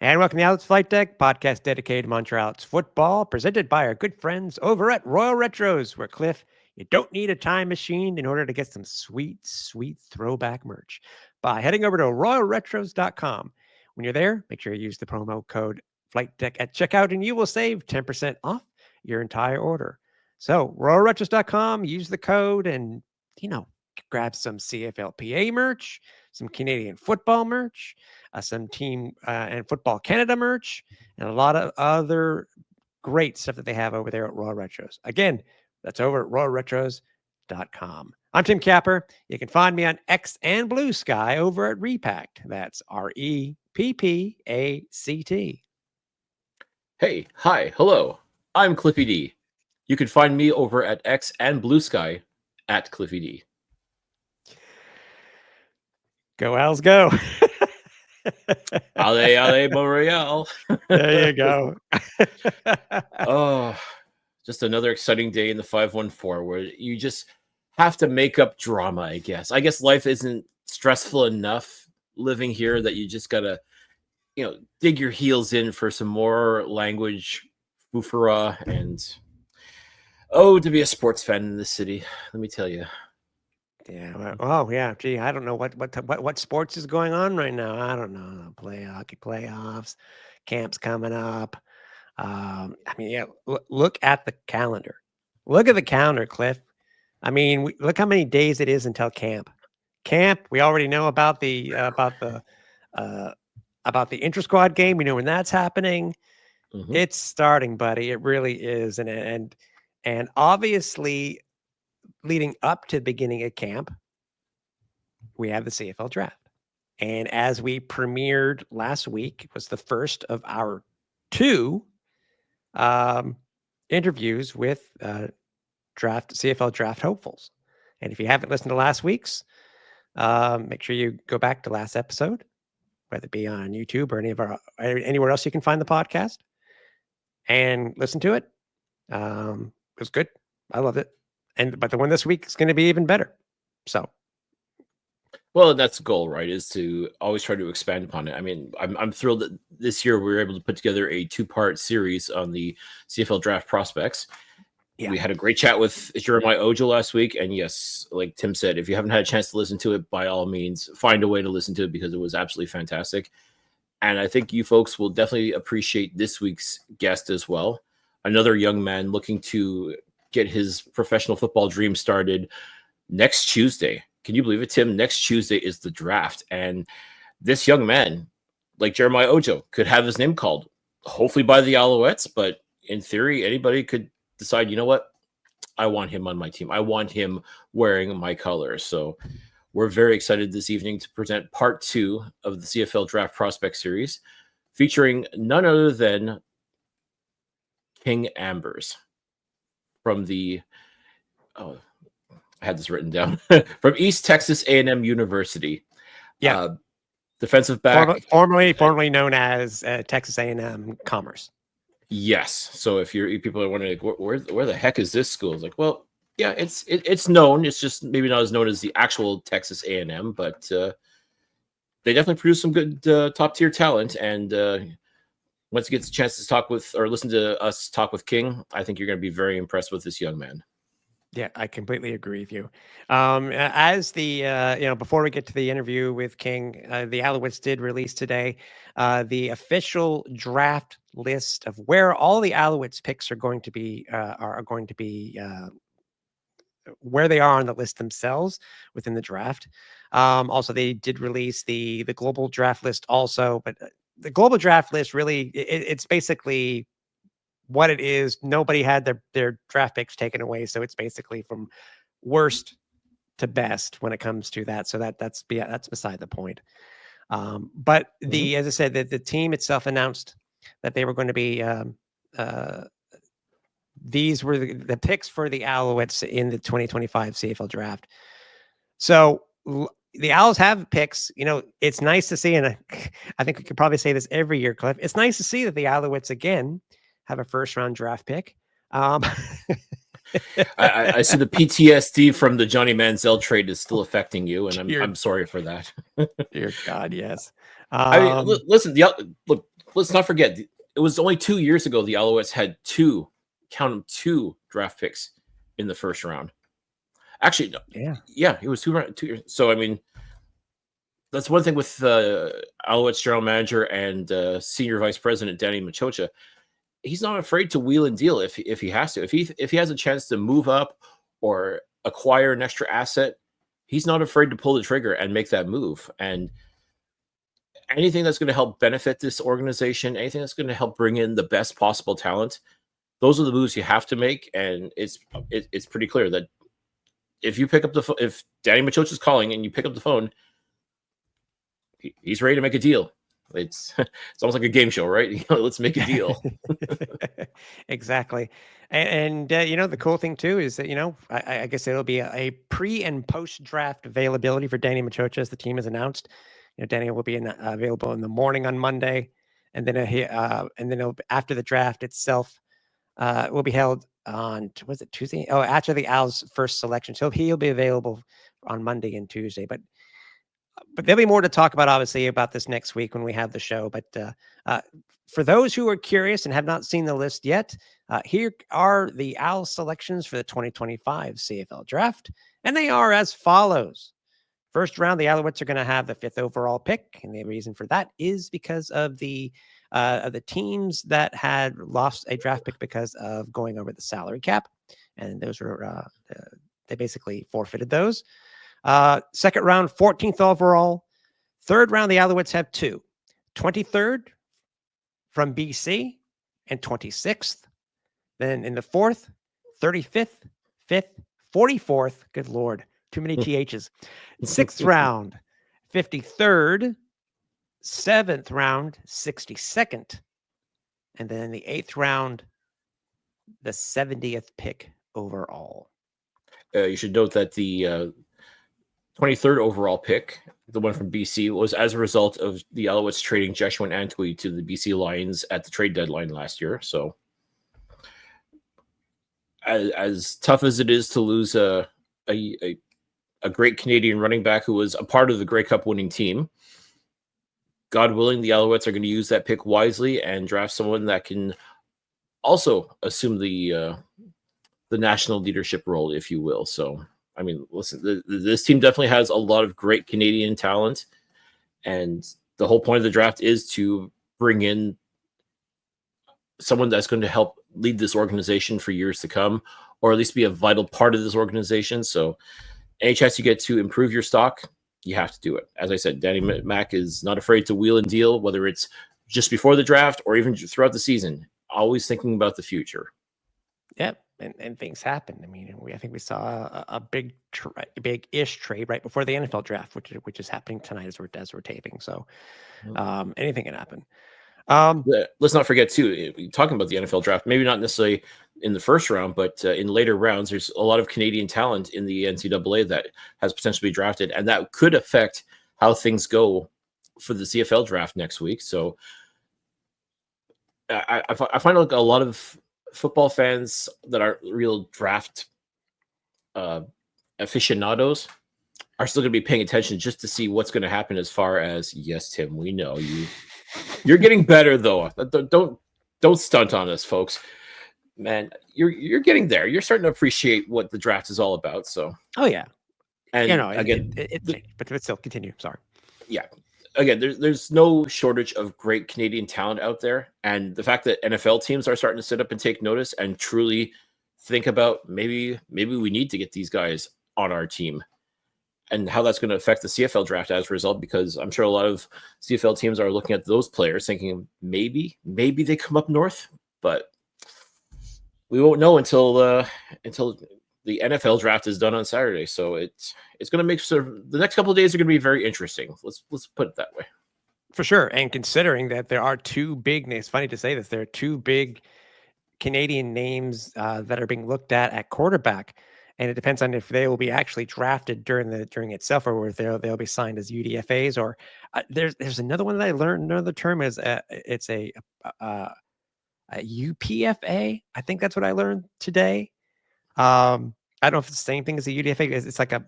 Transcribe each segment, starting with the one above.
And welcome to the Alouettes Flightdeck, podcast dedicated to Montreal Alouettes football, presented by our good friends over at Royal Retros, where Cliff, you don't need a time machine in order to get some sweet, sweet throwback merch by heading over to royalretros.com. When you're there, make sure you use the promo code Flightdeck at checkout, and you will save 10% off your entire order. So royalretros.com, use the code, and grab some CFLPA merch, some Canadian football merch, some team and football Canada merch, and a lot of other great stuff that they have over there at Royal Retros. Again, that's over at royalretros.com. I'm Tim Capper. You can find me on X and Blue Sky over at Repact. That's REPPACT. Hey, hi, hello. I'm Cliffy D. You can find me over at X and Blue Sky at Cliffy D. Go Owls, go. Ale, Montreal. There you go. Oh, just another exciting day in the 514 where you just have to make up drama, I guess. I guess life isn't stressful enough living here that you just got to, dig your heels in for some more language, foofara, and to be a sports fan in this city, let me tell you. Yeah. Oh, yeah. Gee, I don't know what sports is going on right now. I don't know. Hockey playoffs, camps coming up. Look at the calendar. Look at the calendar, Cliff. I mean, look how many days it is until camp. Camp. We already know about the inter squad game. We know when that's happening. Mm-hmm. It's starting, buddy. It really is, and obviously, leading up to the beginning of camp, we have the CFL Draft. And as we premiered last week, it was the first of our two interviews with CFL Draft hopefuls. And if you haven't listened to last week's, make sure you go back to last episode, whether it be on YouTube or anywhere else you can find the podcast, and listen to it. It was good. I loved it. But the one this week is going to be even better. So, well, that's the goal, right? Is to always try to expand upon it. I mean, I'm thrilled that this year we were able to put together a 2-part series on the CFL Draft Prospects. Yeah. We had a great chat with Jeremiah Ojo last week, and yes, like Tim said, if you haven't had a chance to listen to it, by all means, find a way to listen to it because it was absolutely fantastic. And I think you folks will definitely appreciate this week's guest as well. Another young man looking to get his professional football dream started next Tuesday. Can you believe it, Tim? Next Tuesday is the draft. And this young man, like Jeremiah Ojo, could have his name called, hopefully by the Alouettes. But in theory, anybody could decide, you know what? I want him on my team. I want him wearing my colors. So we're very excited this evening to present part 2 of the CFL Draft Prospect Series, featuring none other than King Ambers. From the, I had this written down, from East Texas A&M University. Yeah. Defensive back. Formerly known as Texas A&M Commerce. Yes. So if people are wondering, like, where the heck is this school? It's like, well, yeah, it's known. It's just maybe not as known as the actual Texas A&M, but they definitely produce some good top-tier talent. And once you get the chance to talk with or listen to us talk with King, I think you're going to be very impressed with this young man. Yeah, I completely agree with you. As the before we get to the interview with King, the Alouettes did release today the official draft list of where all the Alouettes picks are going to be where they are on the list themselves within the draft. Also, they did release the global draft list also, but the global draft list really it's basically what it is. Nobody had their draft picks taken away, so it's basically from worst to best when it comes to that. So that's beside the point. But as I said, the team itself announced that they were going to be these were the picks for the Alouettes in the 2025 CFL draft. So the Owls have picks. It's nice to see, and I think we could probably say this every year, Cliff. It's nice to see that the Alouettes again have a first-round draft pick. I see the PTSD from the Johnny Manziel trade is still affecting you, and I'm sorry for that. Dear God, yes. I mean, listen, look, let's not forget, it was only 2 years ago the Alouettes had two draft picks in the first round. Actually, no, yeah, it was 2 years. So I mean, that's one thing with Alouettes general manager and senior vice president Danny Machocha. He's not afraid to wheel and deal if he has to. If he has a chance to move up or acquire an extra asset, he's not afraid to pull the trigger and make that move. And anything that's going to help benefit this organization, anything that's going to help bring in the best possible talent, those are the moves you have to make. And it's pretty clear that if you pick up the phone, if Danny Machocha is calling and you pick up the phone, he's ready to make a deal. It's almost like a game show, right? Let's make a deal. Exactly. And the cool thing too is that, I guess it'll be a pre and post draft availability for Danny Machocha as the team is announced. Danny will be available in the morning on Monday, and then after the draft itself will be held on, was it Tuesday? Oh, after the Owls' first selection. So he'll be available on Monday and Tuesday, but there'll be more to talk about, obviously, about this next week when we have the show. But for those who are curious and have not seen the list yet, here are the Owls selections for the 2025 CFL Draft, and they are as follows. First round, the Alouettes are going to have the 5th overall pick, and the reason for that is because of the teams that had lost a draft pick because of going over the salary cap, and those were they basically forfeited those. Second round, 14th overall. Third round, the Alouettes have 2. 23rd from BC and 26th. Then in the 4th, 35th, 5th, 44th. Good Lord. Too many THs. 6th round, 53rd. 7th round, 62nd. And then in the 8th round, the 70th pick overall. You should note that the 23rd overall pick, the one from BC, was as a result of the Alouettes trading Joshua Antwi to the BC Lions at the trade deadline last year. So as tough as it is to lose a great Canadian running back who was a part of the Grey Cup winning team, God willing, the Alouettes are going to use that pick wisely and draft someone that can also assume the national leadership role, if you will. So, I mean, listen, this team definitely has a lot of great Canadian talent, and the whole point of the draft is to bring in someone that's going to help lead this organization for years to come, or at least be a vital part of this organization. So, any chance you get to improve your stock, you have to do it. As I said, Danny Mac is not afraid to wheel and deal, whether it's just before the draft or even throughout the season, always thinking about the future. Yep. And things happen. I mean, I think we saw a big-ish trade right before the NFL draft, which is happening tonight as we're taping. So anything can happen. Let's not forget too, talking about the NFL draft, maybe not necessarily in the first round, but in later rounds, there's a lot of Canadian talent in the NCAA that has potentially drafted, and that could affect how things go for the CFL draft next week. So I find like a lot of football fans that are real draft aficionados are still going to be paying attention just to see what's going to happen as far as, yes, Tim, we know you're getting better though. Don't stunt on us, folks. Man, you're getting there. You're starting to appreciate what the draft is all about. So, oh yeah, and again, but still continue. Sorry. Yeah, again, there's no shortage of great Canadian talent out there, and the fact that NFL teams are starting to sit up and take notice and truly think about maybe we need to get these guys on our team, and how that's going to affect the CFL draft as a result, because I'm sure a lot of CFL teams are looking at those players thinking maybe they come up north, but we won't know until the NFL draft is done on Saturday. So it's going to make the next couple of days are going to be very interesting. Let's put it that way. For sure. And considering that there are 2 big names, funny to say this, there are 2 big Canadian names that are being looked at quarterback, and it depends on if they will be actually drafted during itself, or whether they'll be signed as UDFAs. Or there's another one that I learned. Another term is it's a UPFA. I think that's what I learned today. I don't know if it's the same thing as a UDFA. It's like an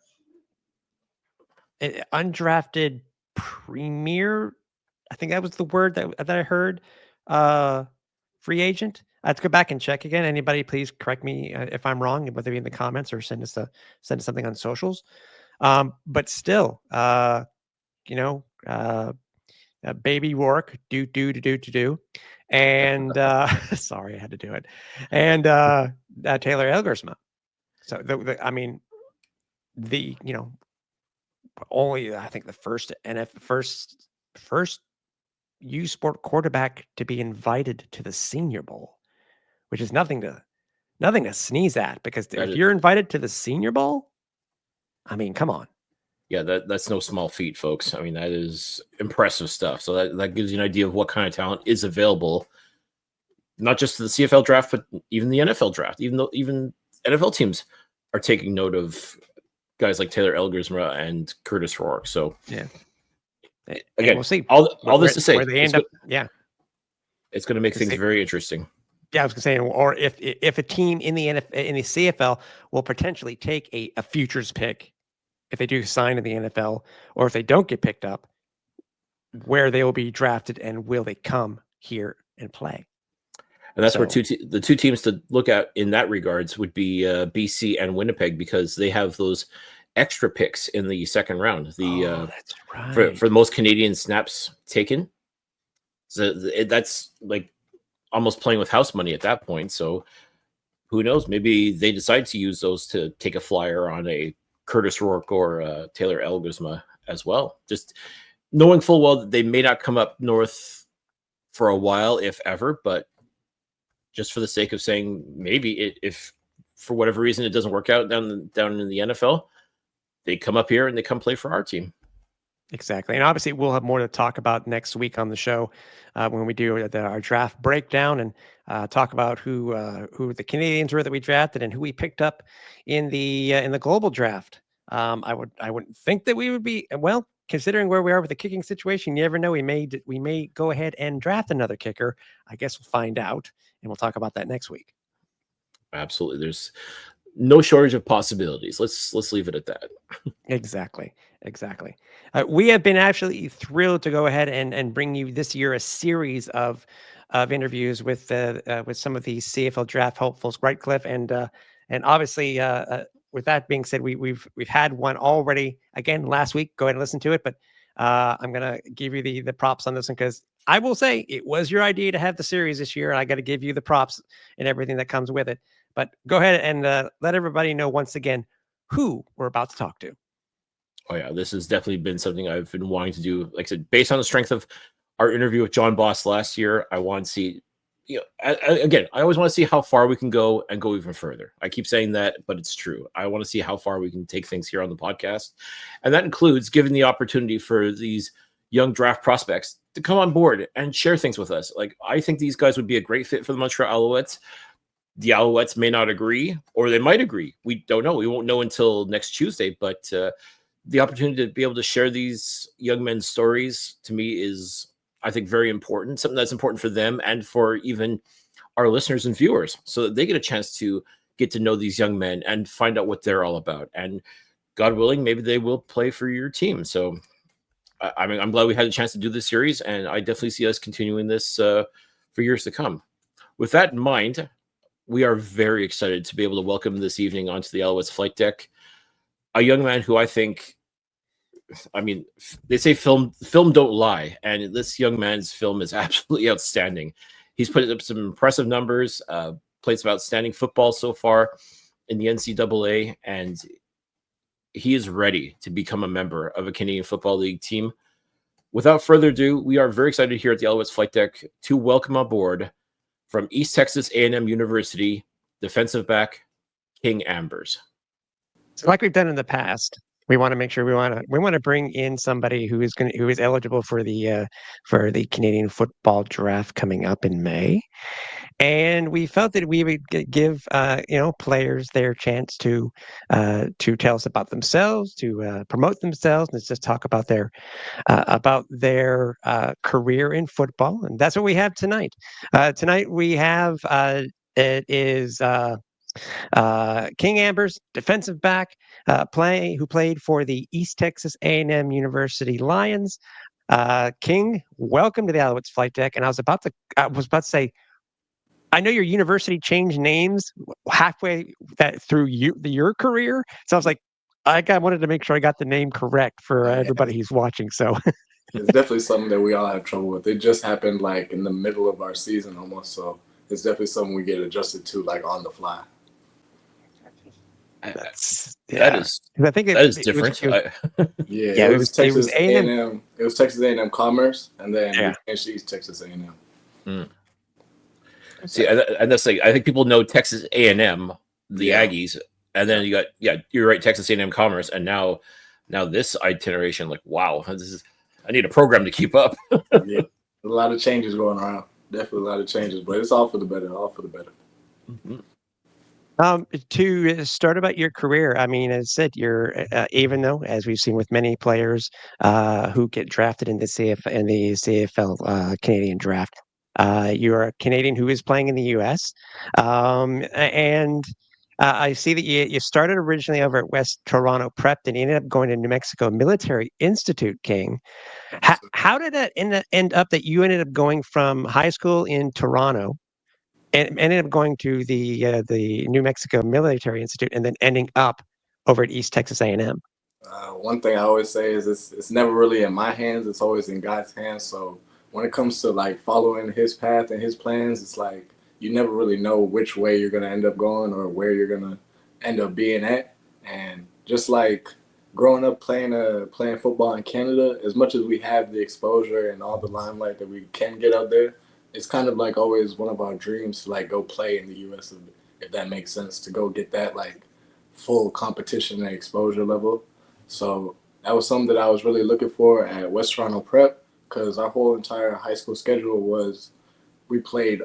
undrafted premier I think that was the word that I heard. Uh, Free agent. I have to go back and check again. Anybody, please correct me if I'm wrong, whether it be in the comments or send us something on socials. But still, you know, baby Rourke, do, and sorry, I had to do it, and Taylor Elgersma. So I mean, only I think the first first U Sport quarterback to be invited to the Senior Bowl, which is nothing to sneeze at, because That if is, you're invited to the Senior Bowl, I mean, come on. yeah, that's no small feat, folks. I mean, that is impressive stuff. So that gives you an idea of what kind of talent is available, not just to the CFL draft, but even the NFL draft. Even NFL teams are taking note of guys like Taylor Elgersma and Curtis Rourke. So Yeah. And again, we'll see all this to say, where they end up. Yeah. it's going to make things Say, very interesting. yeah, I was going to say, or if a team in the in the CFL will potentially take a futures pick if they do sign in the NFL, or if they don't get picked up, where they will be drafted and will they come here and play? And that's where the two teams to look at in that regards would be BC and Winnipeg, because they have those extra picks in the second round. That's right. For the most Canadian snaps taken. So that's like almost playing with house money at that point. So who knows? Maybe they decide to use those to take a flyer on a Curtis Rourke or Taylor Elgersma as well. Just knowing full well that they may not come up north for a while, if ever, but just for the sake of saying maybe if for whatever reason it doesn't work out down in the NFL, they come up here and they come play for our team. Exactly. And obviously, we'll have more to talk about next week on the show when we do our draft breakdown and talk about who the Canadians were that we drafted and who we picked up in the global draft. I wouldn't think that we would be, well, considering where we are with the kicking situation. You never know. We may go ahead and draft another kicker. I guess we'll find out, and we'll talk about that next week. Absolutely. There's no shortage of possibilities. Let's leave it at that. Exactly. We have been actually thrilled to go ahead and bring you this year a series of interviews with some of these CFL draft hopefuls, right, Cliff? And obviously, with that being said, we've had one already again last week. Go ahead and listen to it, but I'm gonna give you the props on this one, because I will say it was your idea to have the series this year, and I got to give you the props and everything that comes with it. But go ahead and let everybody know once again who we're about to talk to. Oh yeah, this has definitely been something I've been wanting to do. Like I said, based on the strength of our interview with John Boss last year, I want to see, again, I always want to see how far we can go and go even further. I keep saying that, but it's true. I want to see how far we can take things here on the podcast. And that includes giving the opportunity for these young draft prospects to come on board and share things with us. Like, I think these guys would be a great fit for the Montreal Alouettes. The Alouettes may not agree, or they might agree. We don't know. We won't know until next Tuesday, but the opportunity to be able to share these young men's stories, to me, is, I think, very important. Something that's important for them and for even our listeners and viewers, so that they get a chance to get to know these young men and find out what they're all about. And God willing, maybe they will play for your team. So, I mean, I'm glad we had a chance to do this series, and I definitely see us continuing this for years to come. With that in mind, we are very excited to be able to welcome this evening onto the Alouettes flight deck a young man who I think, I mean, they say film don't lie, and this young man's film is absolutely outstanding. He's put up some impressive numbers, played some outstanding football so far in the NCAA, and he is ready to become a member of a Canadian Football League team. Without further ado, we are very excited here at the Alouettes flight deck to welcome aboard from East Texas A&M University, defensive back King Ambers. So, like we've done in the past, we want to make sure we want to bring in somebody who is eligible for the Canadian football draft coming up in May, and we felt that we would give players their chance to tell us about themselves, to promote themselves, and just talk about their career in football, and that's what we have tonight. Tonight we have it is. King Ambers, defensive back, who played for the East Texas A&M University Lions. King, welcome to the Alouettes flight deck. And I was about to say, I know your university changed names halfway through your career. So I was like, wanted to make sure I got the name correct for Yeah, everybody who's watching. So it's definitely something that we all have trouble with. It just happened like in the middle of our season almost, so it's definitely something we get adjusted to like on the fly. that's That yeah. is 'Cause I think that is different. Yeah, yeah, it was A&M. A&M. It was Texas A&M Commerce, and then we Yeah. changed to East Texas A&M. Mm. See, Okay. and that's like I think people know Texas A&M, the Yeah, Aggies, and then you got you're right, Texas A&M Commerce, and now this iteration, like wow, this is I need a program to keep up. yeah. A lot of changes going around. Definitely a lot of changes, but it's all for the better. All for the better. Mhm. To start about your career, I mean, as I said, even though, as we've seen with many players who get drafted in the CFL Canadian draft, you're a Canadian who is playing in the U.S. And I see that you started originally over at West Toronto Prep, and you ended up going to New Mexico Military Institute, King. Yes, sir. How did that end up that you ended up going from high school in Toronto and ended up going to the New Mexico Military Institute and then ending up over at East Texas A&M? One thing I always say is it's never really in my hands. It's always in God's hands. So when it comes to like following His path and His plans, it's like you never really know which way you're gonna end up going or where you're gonna end up being at. And just like growing up playing football in Canada, as much as we have the exposure and all the limelight that we can get out there, it's kind of like always one of our dreams to like go play in the U.S. If that makes sense, to go get that like full competition and exposure level. So that was something that I was really looking for at West Toronto Prep because our whole entire high school schedule was we played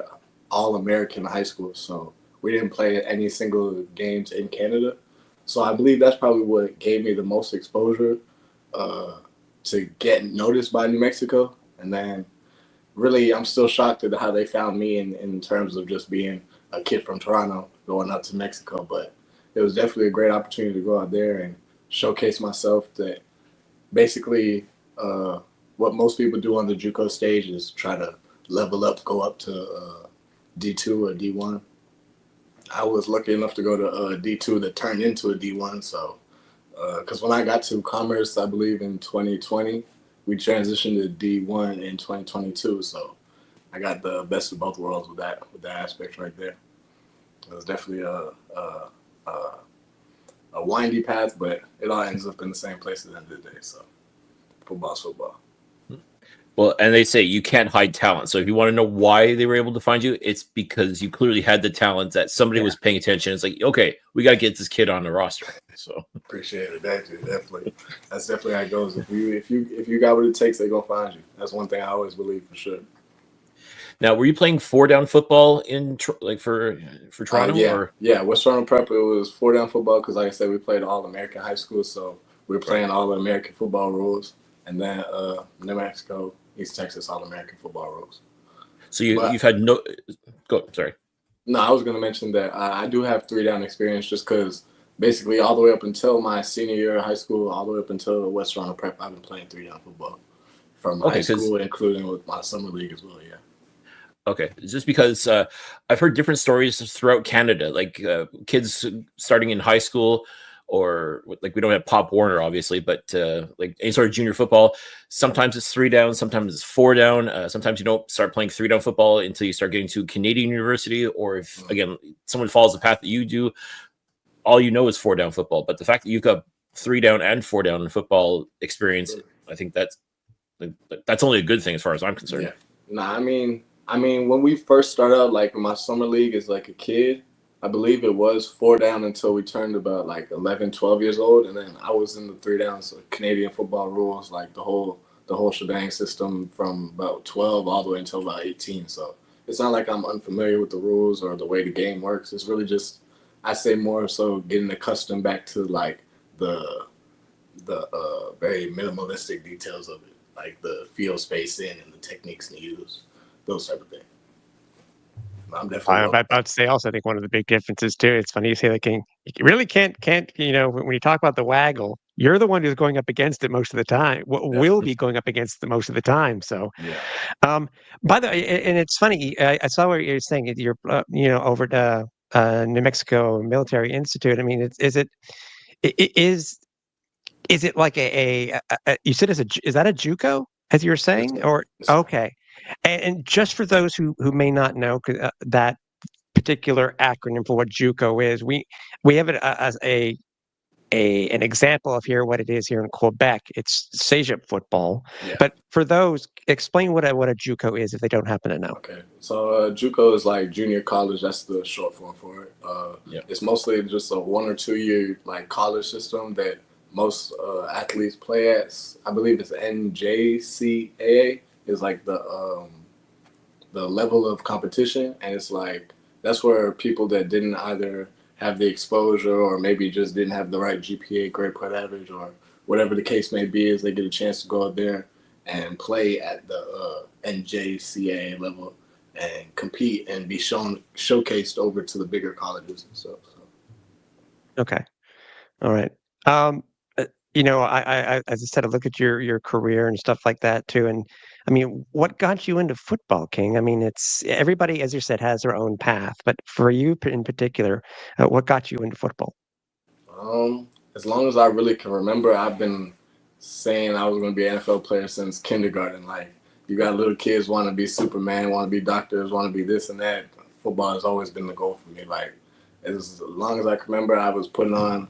all American high school. So we didn't play any single games in Canada. So I believe that's probably what gave me the most exposure uh, to get noticed by New Mexico. And then really, I'm still shocked at how they found me in terms of just being a kid from Toronto going out to Mexico. But it was definitely a great opportunity to go out there and showcase myself. That basically what most people do on the JUCO stage is try to level up, go up to D2 or D1. I was lucky enough to go to D2 that turned into a D1. So because when I got to Commerce, I believe in 2020, we transitioned to D1 in 2022. So I got the best of both worlds with that aspect right there. It was definitely a windy path, but it all ends up in the same place at the end of the day. So football's football. Well, and they say you can't hide talent. So if you want to know why they were able to find you, it's because you clearly had the talent that somebody was paying attention. It's like, okay, we got to get this kid on the roster. So appreciate it. Thank you. Definitely. That's definitely how it goes. If you got what it takes, they're gonna find you. That's one thing I always believe for sure. now, were you playing 4-down football in like for Toronto or? Yeah. West Toronto Prep, it was 4-down football because, like I said, we played all American high school, so we were playing all the American football rules, and then New Mexico, East Texas, all American football rules. So But you've had no. Go. Sorry. no, I was gonna mention that I do have 3-down experience just because basically all the way up until my senior year of high school, all the way up until West Toronto Prep, I've been playing 3-down football from high Okay, because school, including with my summer league as well. Yeah. okay, just because I've heard different stories throughout Canada, like kids starting in high school, or like we don't have Pop Warner obviously, but like any sort of junior football. Sometimes it's 3-down, sometimes it's 4-down. Sometimes you don't start playing 3-down football until you start getting to Canadian University, or if again someone follows the path that you do, all you know is 4-down football. But the fact that you've got 3-down and 4-down football experience, I think that's only a good thing as far as I'm concerned. Yeah. Nah, I mean, when we first started out, like my summer league as like a kid, I believe it was 4-down until we turned about like 11, 12 years old, and then I was in the 3-down, so Canadian football rules, like the whole shebang system from about 12 all the way until about 18. So it's not like I'm unfamiliar with the rules or the way the game works. It's really just I say more so getting accustomed back to like the the very minimalistic details of it, like the field spacing and the techniques to use, those type of things. I'm definitely I'm well. about to say also, I think one of the big differences too, it's funny you say the king, you really can't, when you talk about the waggle, you're the one who's going up against it most of the time. Will be going up against it most of the time. So, Yeah. by the way, and it's funny. I saw what you're saying. You're over to New Mexico Military Institute. I mean, is it like you said is that a JUCO, as you were Yes, saying? sir. Or Yes, sir. okay. And just for those who may not know that particular acronym for what JUCO is, we have it as an example of here what it is here in Quebec. It's CEGEP football. Yeah. But for those, explain what a JUCO is if they don't happen to know. Okay. So JUCO is like junior college. That's the short form for it. It's mostly just a 1 or 2 year like college system that most athletes play at. I believe it's NJCAA is like the level of competition, and it's like that's where people that didn't either have the exposure or maybe just didn't have the right GPA, grade point average, or whatever the case may be, is they get a chance to go out there and play at the NJCAA level and compete and be showcased over to the bigger colleges and stuff. So. Okay. All right. I as I said, I look at your career and stuff like that too. And I mean, what got you into football, King? I mean, it's everybody, as you said, has their own path, but for you in particular, what got you into football? As long as I really can remember, I've been saying I was going to be an NFL player since kindergarten. Like, you got little kids want to be Superman, want to be doctors, want to be this and that. Football has always been the goal for me. Like, as long as I can remember, I was putting on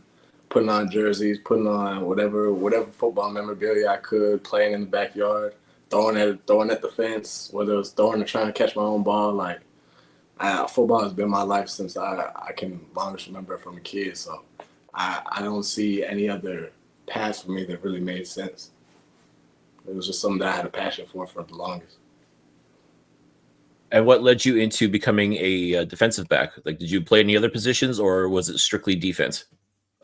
jerseys, putting on whatever football memorabilia I could, playing in the backyard, throwing at the fence, whether it was throwing or trying to catch my own ball. Like, football has been my life since I can longest remember from a kid. So I don't see any other path for me that really made sense. It was just something that I had a passion for the longest. And what led you into becoming a defensive back? Like, did you play any other positions, or was it strictly defense?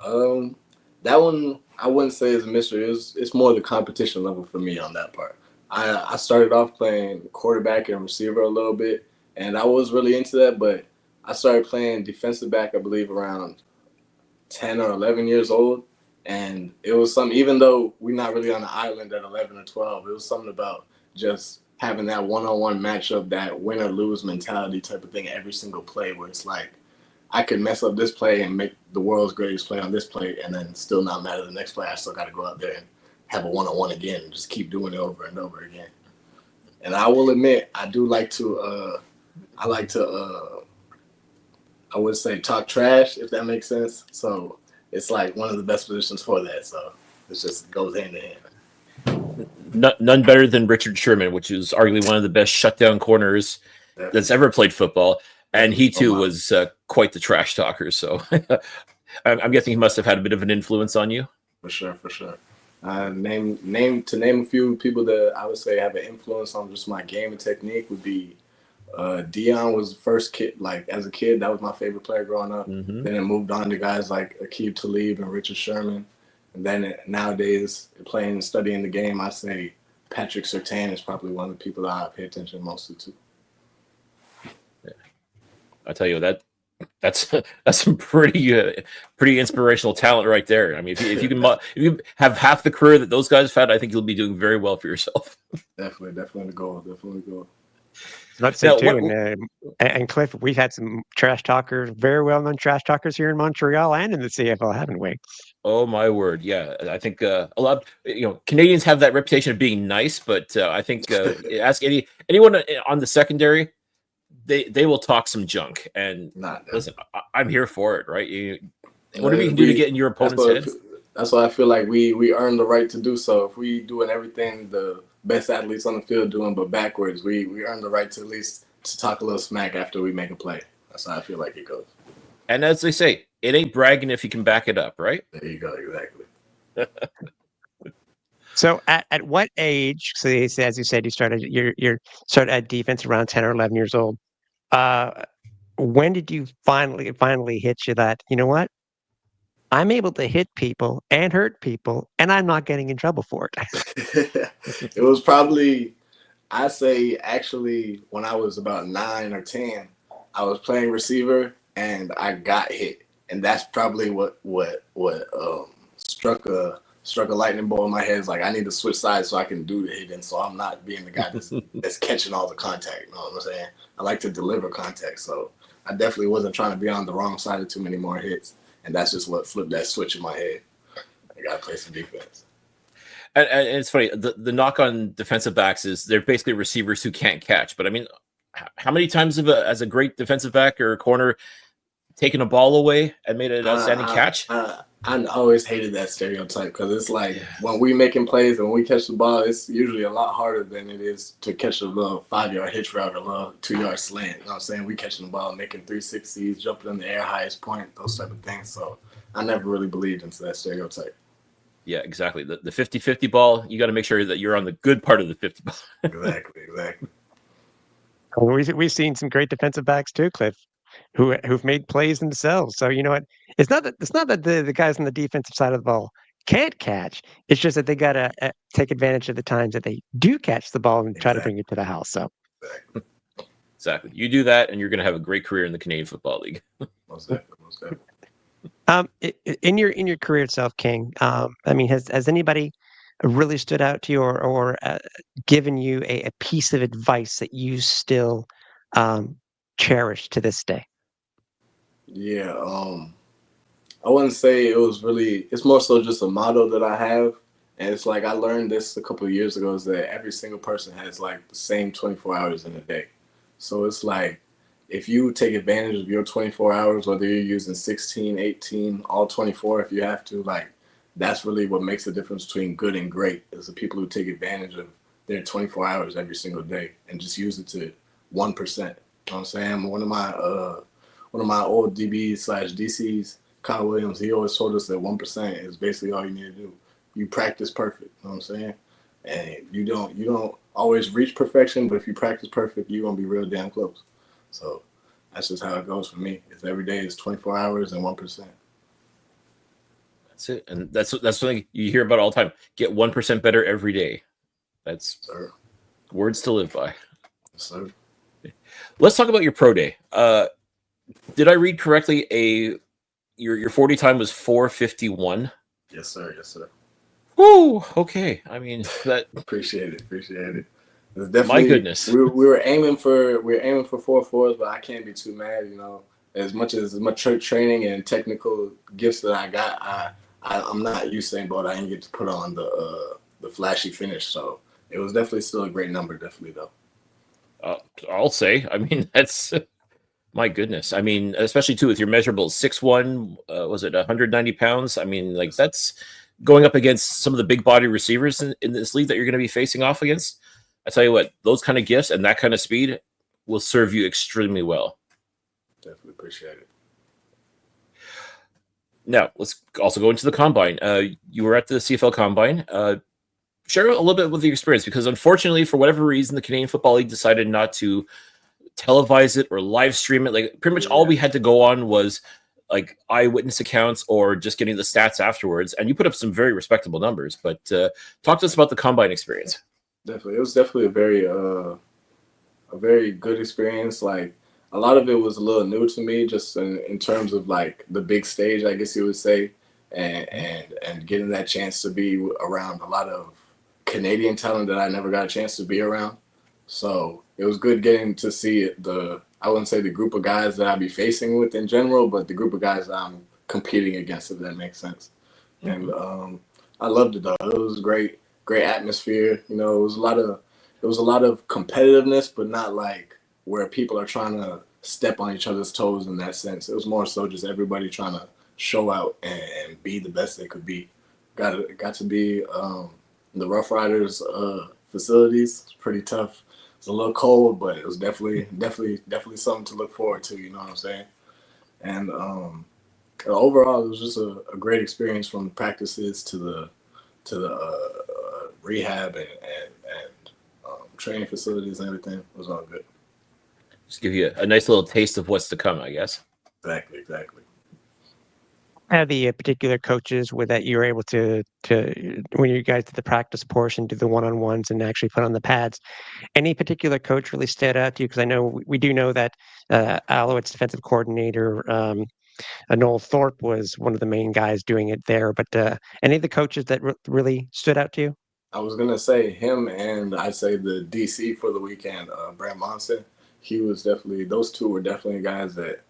That one I wouldn't say is a mystery. It's more the competition level for me on that part. I started off playing quarterback and receiver a little bit, and I was really into that. But I started playing defensive back, I believe, around 10 or 11 years old, and it was something. Even though we're not really on the island at 11 or 12, it was something about just having that one-on-one matchup, that win or lose mentality type of thing every single play, where it's like, I could mess up this play and make the world's greatest play on this play, and then still not matter the next play. I still got to go out there and have a one-on-one again and just keep doing it over and over again. And I will admit, I do like to, I would say talk trash, if that makes sense. So it's like one of the best positions for that. So it just goes hand in hand. None better than Richard Sherman, which is arguably one of the best shutdown corners that's ever played football. And he too was quite the trash talker. So I'm guessing he must have had a bit of an influence on you. For sure. Name a few people that I would say have an influence on just my game and technique would be Dion was the first kid. Like, as a kid, that was my favorite player growing up. Mm-hmm. Then it moved on to guys like Aqib Talib and Richard Sherman. And then nowadays, playing and studying the game, I say Patrick Surtain is probably one of the people that I pay attention mostly to. Yeah. I tell you, that's some pretty inspirational talent right there. I mean, if you have half the career that those guys have had, I think you'll be doing very well for yourself. Definitely the goal. Not to say too, and Cliff, we've had some trash talkers, very well-known trash talkers here in Montreal and in the CFL, haven't we? Oh my word, yeah. I think a lot of, Canadians have that reputation of being nice, but I think ask anyone on the secondary, they will talk some junk. And listen, I'm here for it, right? Whatever you can do to get in your opponent's head. That's why I feel like we earn the right to do so. If we doing everything the best athletes on the field doing, but backwards, we earn the right to at least to talk a little smack after we make a play. That's how I feel like it goes. And as they say, it ain't bragging if you can back it up, right? There you go, exactly. So at what age? So as you said, you started at defense around 10 or 11 years old. When did you finally hit you that, you know what? I'm able to hit people and hurt people, and I'm not getting in trouble for it. It was probably, I say, actually, when I was about 9 or 10, I was playing receiver and I got hit, and that's probably what struck a struck a lightning bolt in my head. It's like I need to switch sides so I can do the hitting, so I'm not being the guy that's catching all the contact. You know what I'm saying? I like to deliver contact, so I definitely wasn't trying to be on the wrong side of too many more hits, and that's just what flipped that switch in my head. I gotta play some defense. And it's funny, the knock on defensive backs is they're basically receivers who can't catch. But I mean, how many times as a great defensive back or a corner taken a ball away and made an outstanding catch? I always hated that stereotype because it's like when we making plays and when we catch the ball, it's usually a lot harder than it is to catch a little 5-yard hitch route or a little 2-yard slant. You know what I'm saying? We catching the ball, making 360s, jumping in the air, highest point, those type of things. So I never really believed into that stereotype. Yeah, exactly. The 50-50 ball, you got to make sure that you're on the good part of the 50 ball. Exactly. We've seen some great defensive backs too, Cliff, who've made plays themselves. So you know what? It's not that the guys on the defensive side of the ball can't catch. It's just that they gotta take advantage of the times that they do catch the ball and try to bring it to the house. So exactly, you do that, and you're going to have a great career in the Canadian Football League. Most definitely. In your career itself, King, I mean, has anybody really stood out to you or given you a piece of advice that you still cherish to this day? Yeah, I wouldn't say it was really. It's more so just a motto that I have, and it's like I learned this a couple of years ago. Is that every single person has like the same 24 hours in a day, so it's like if you take advantage of your 24 hours, whether you're using 16, 18, all 24, if you have to, like that's really what makes the difference between good and great. Is the people who take advantage of their 24 hours every single day and just use it to 1%. You know what I'm saying? One of my old DBs/DCs, Kyle Williams, he always told us that 1% is basically all you need to do. You practice perfect, you know what I'm saying? And you don't always reach perfection, but if you practice perfect, you're gonna be real damn close. So that's just how it goes for me. It's every day is 24 hours and 1%. That's it. And that's something you hear about all the time. Get 1% better every day. That's words to live by. Yes, sir. Let's talk about your pro day. Did I read correctly? Your 40 time was 4:51? Yes, sir. Woo! Okay. I mean that. Appreciate it. It's definitely, my goodness. We were aiming for 4.4s, but I can't be too mad. You know, as much training and technical gifts that I got, I'm not Usain Bolt. I didn't get to put on the flashy finish, so it was definitely still a great number. Definitely though. I'll say. I mean that's. My goodness. I mean, especially too with your measurables, 6'1", was it 190 pounds? I mean, like that's going up against some of the big body receivers in this league that you're going to be facing off against. I tell you what, those kind of gifts and that kind of speed will serve you extremely well. Definitely appreciate it. Now, let's also go into the combine. You were at the CFL combine. Share a little bit with your experience because unfortunately, for whatever reason, the Canadian Football League decided not to televise it or live stream it. Like pretty much all we had to go on was like eyewitness accounts or just getting the stats afterwards. And you put up some very respectable numbers, but talk to us about the combine experience. Definitely. It was definitely a very good experience. Like a lot of it was a little new to me just in terms of like the big stage, I guess you would say, and getting that chance to be around a lot of Canadian talent that I never got a chance to be around. So it was good getting to see I wouldn't say the group of guys that I'd be facing with in general, but the group of guys that I'm competing against, if that makes sense. Mm-hmm. And I loved it though. It was great atmosphere. You know, it was a lot of competitiveness, but not like where people are trying to step on each other's toes in that sense. It was more so just everybody trying to show out and be the best they could be. Got to be the Rough Riders facilities. It's pretty tough. It's a little cold, but it was definitely something to look forward to. You know what I'm saying? And overall, it was just a great experience from the practices to the rehab and training facilities and everything. It was all good. Just give you a nice little taste of what's to come, I guess. Exactly. Have the particular coaches that you were able to when you guys did the practice portion, do the one-on-ones and actually put on the pads, any particular coach really stood out to you? Because I know we do know that Alouettes defensive coordinator Noel Thorpe was one of the main guys doing it there. But any of the coaches that really stood out to you? I was gonna say him, and I say the DC for the weekend, Brad Monson. He was definitely, those two were definitely guys that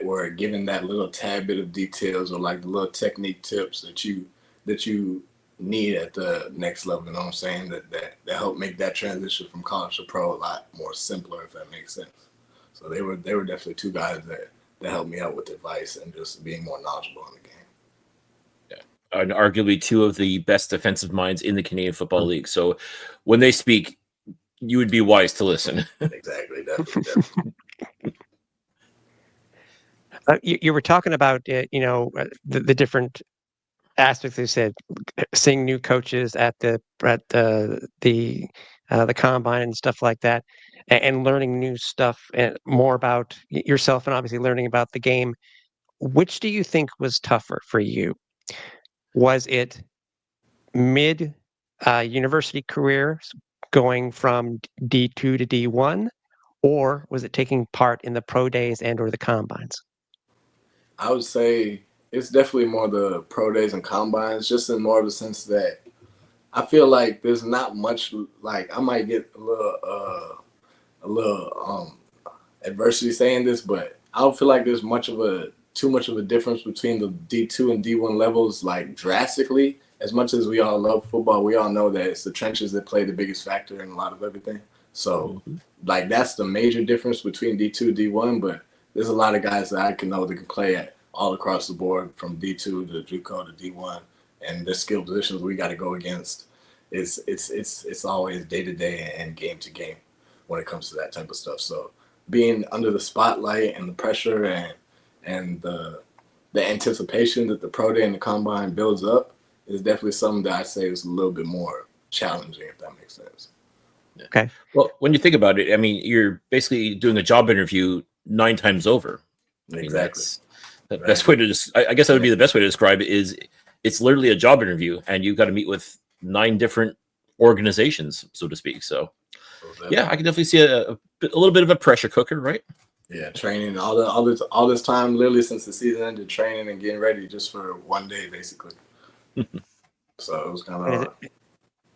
were given that little tad bit of details or like the little technique tips that you need at the next level. You know what I'm saying? That help make that transition from college to pro a lot more simpler, if that makes sense. So they were definitely two guys that helped me out with advice and just being more knowledgeable in the game. And arguably two of the best defensive minds in the Canadian Football League. So when they speak, you would be wise to listen. Exactly, definitely. You were talking about the different aspects. You said seeing new coaches at the combine and stuff like that, and learning new stuff and more about yourself, and obviously learning about the game. Which do you think was tougher for you? Was it mid university career going from D2 to D1, or was it taking part in the pro days and or the combines? I would say it's definitely more the pro days and combines, just in more of the sense that I feel like there's not much, like I might get a little adversity saying this, but I don't feel like there's too much of a difference between the D2 and D1 levels, like drastically. As much as we all love football, we all know that it's the trenches that play the biggest factor in a lot of everything. So like that's the major difference between D2 and D1, but there's a lot of guys that I can know that can play at all across the board from D2 to JUCO to D1, and the skill positions we got to go against. It's always day to day and game to game when it comes to that type of stuff. So being under the spotlight and the pressure and the anticipation that the pro day and the combine builds up is definitely something that I say is a little bit more challenging, if that makes sense. Okay. Well, when you think about it, I mean, you're basically doing a job interview 9 times over. I mean, Exactly. that's the best way to just. I guess that would be the best way to describe it. Is it's literally a job interview, and you've got to meet with 9 different organizations, so to speak. So, yeah, I can definitely see a little bit of a pressure cooker, right? Yeah, training all this time, literally since the season ended, training and getting ready just for one day, basically. So it was kind of.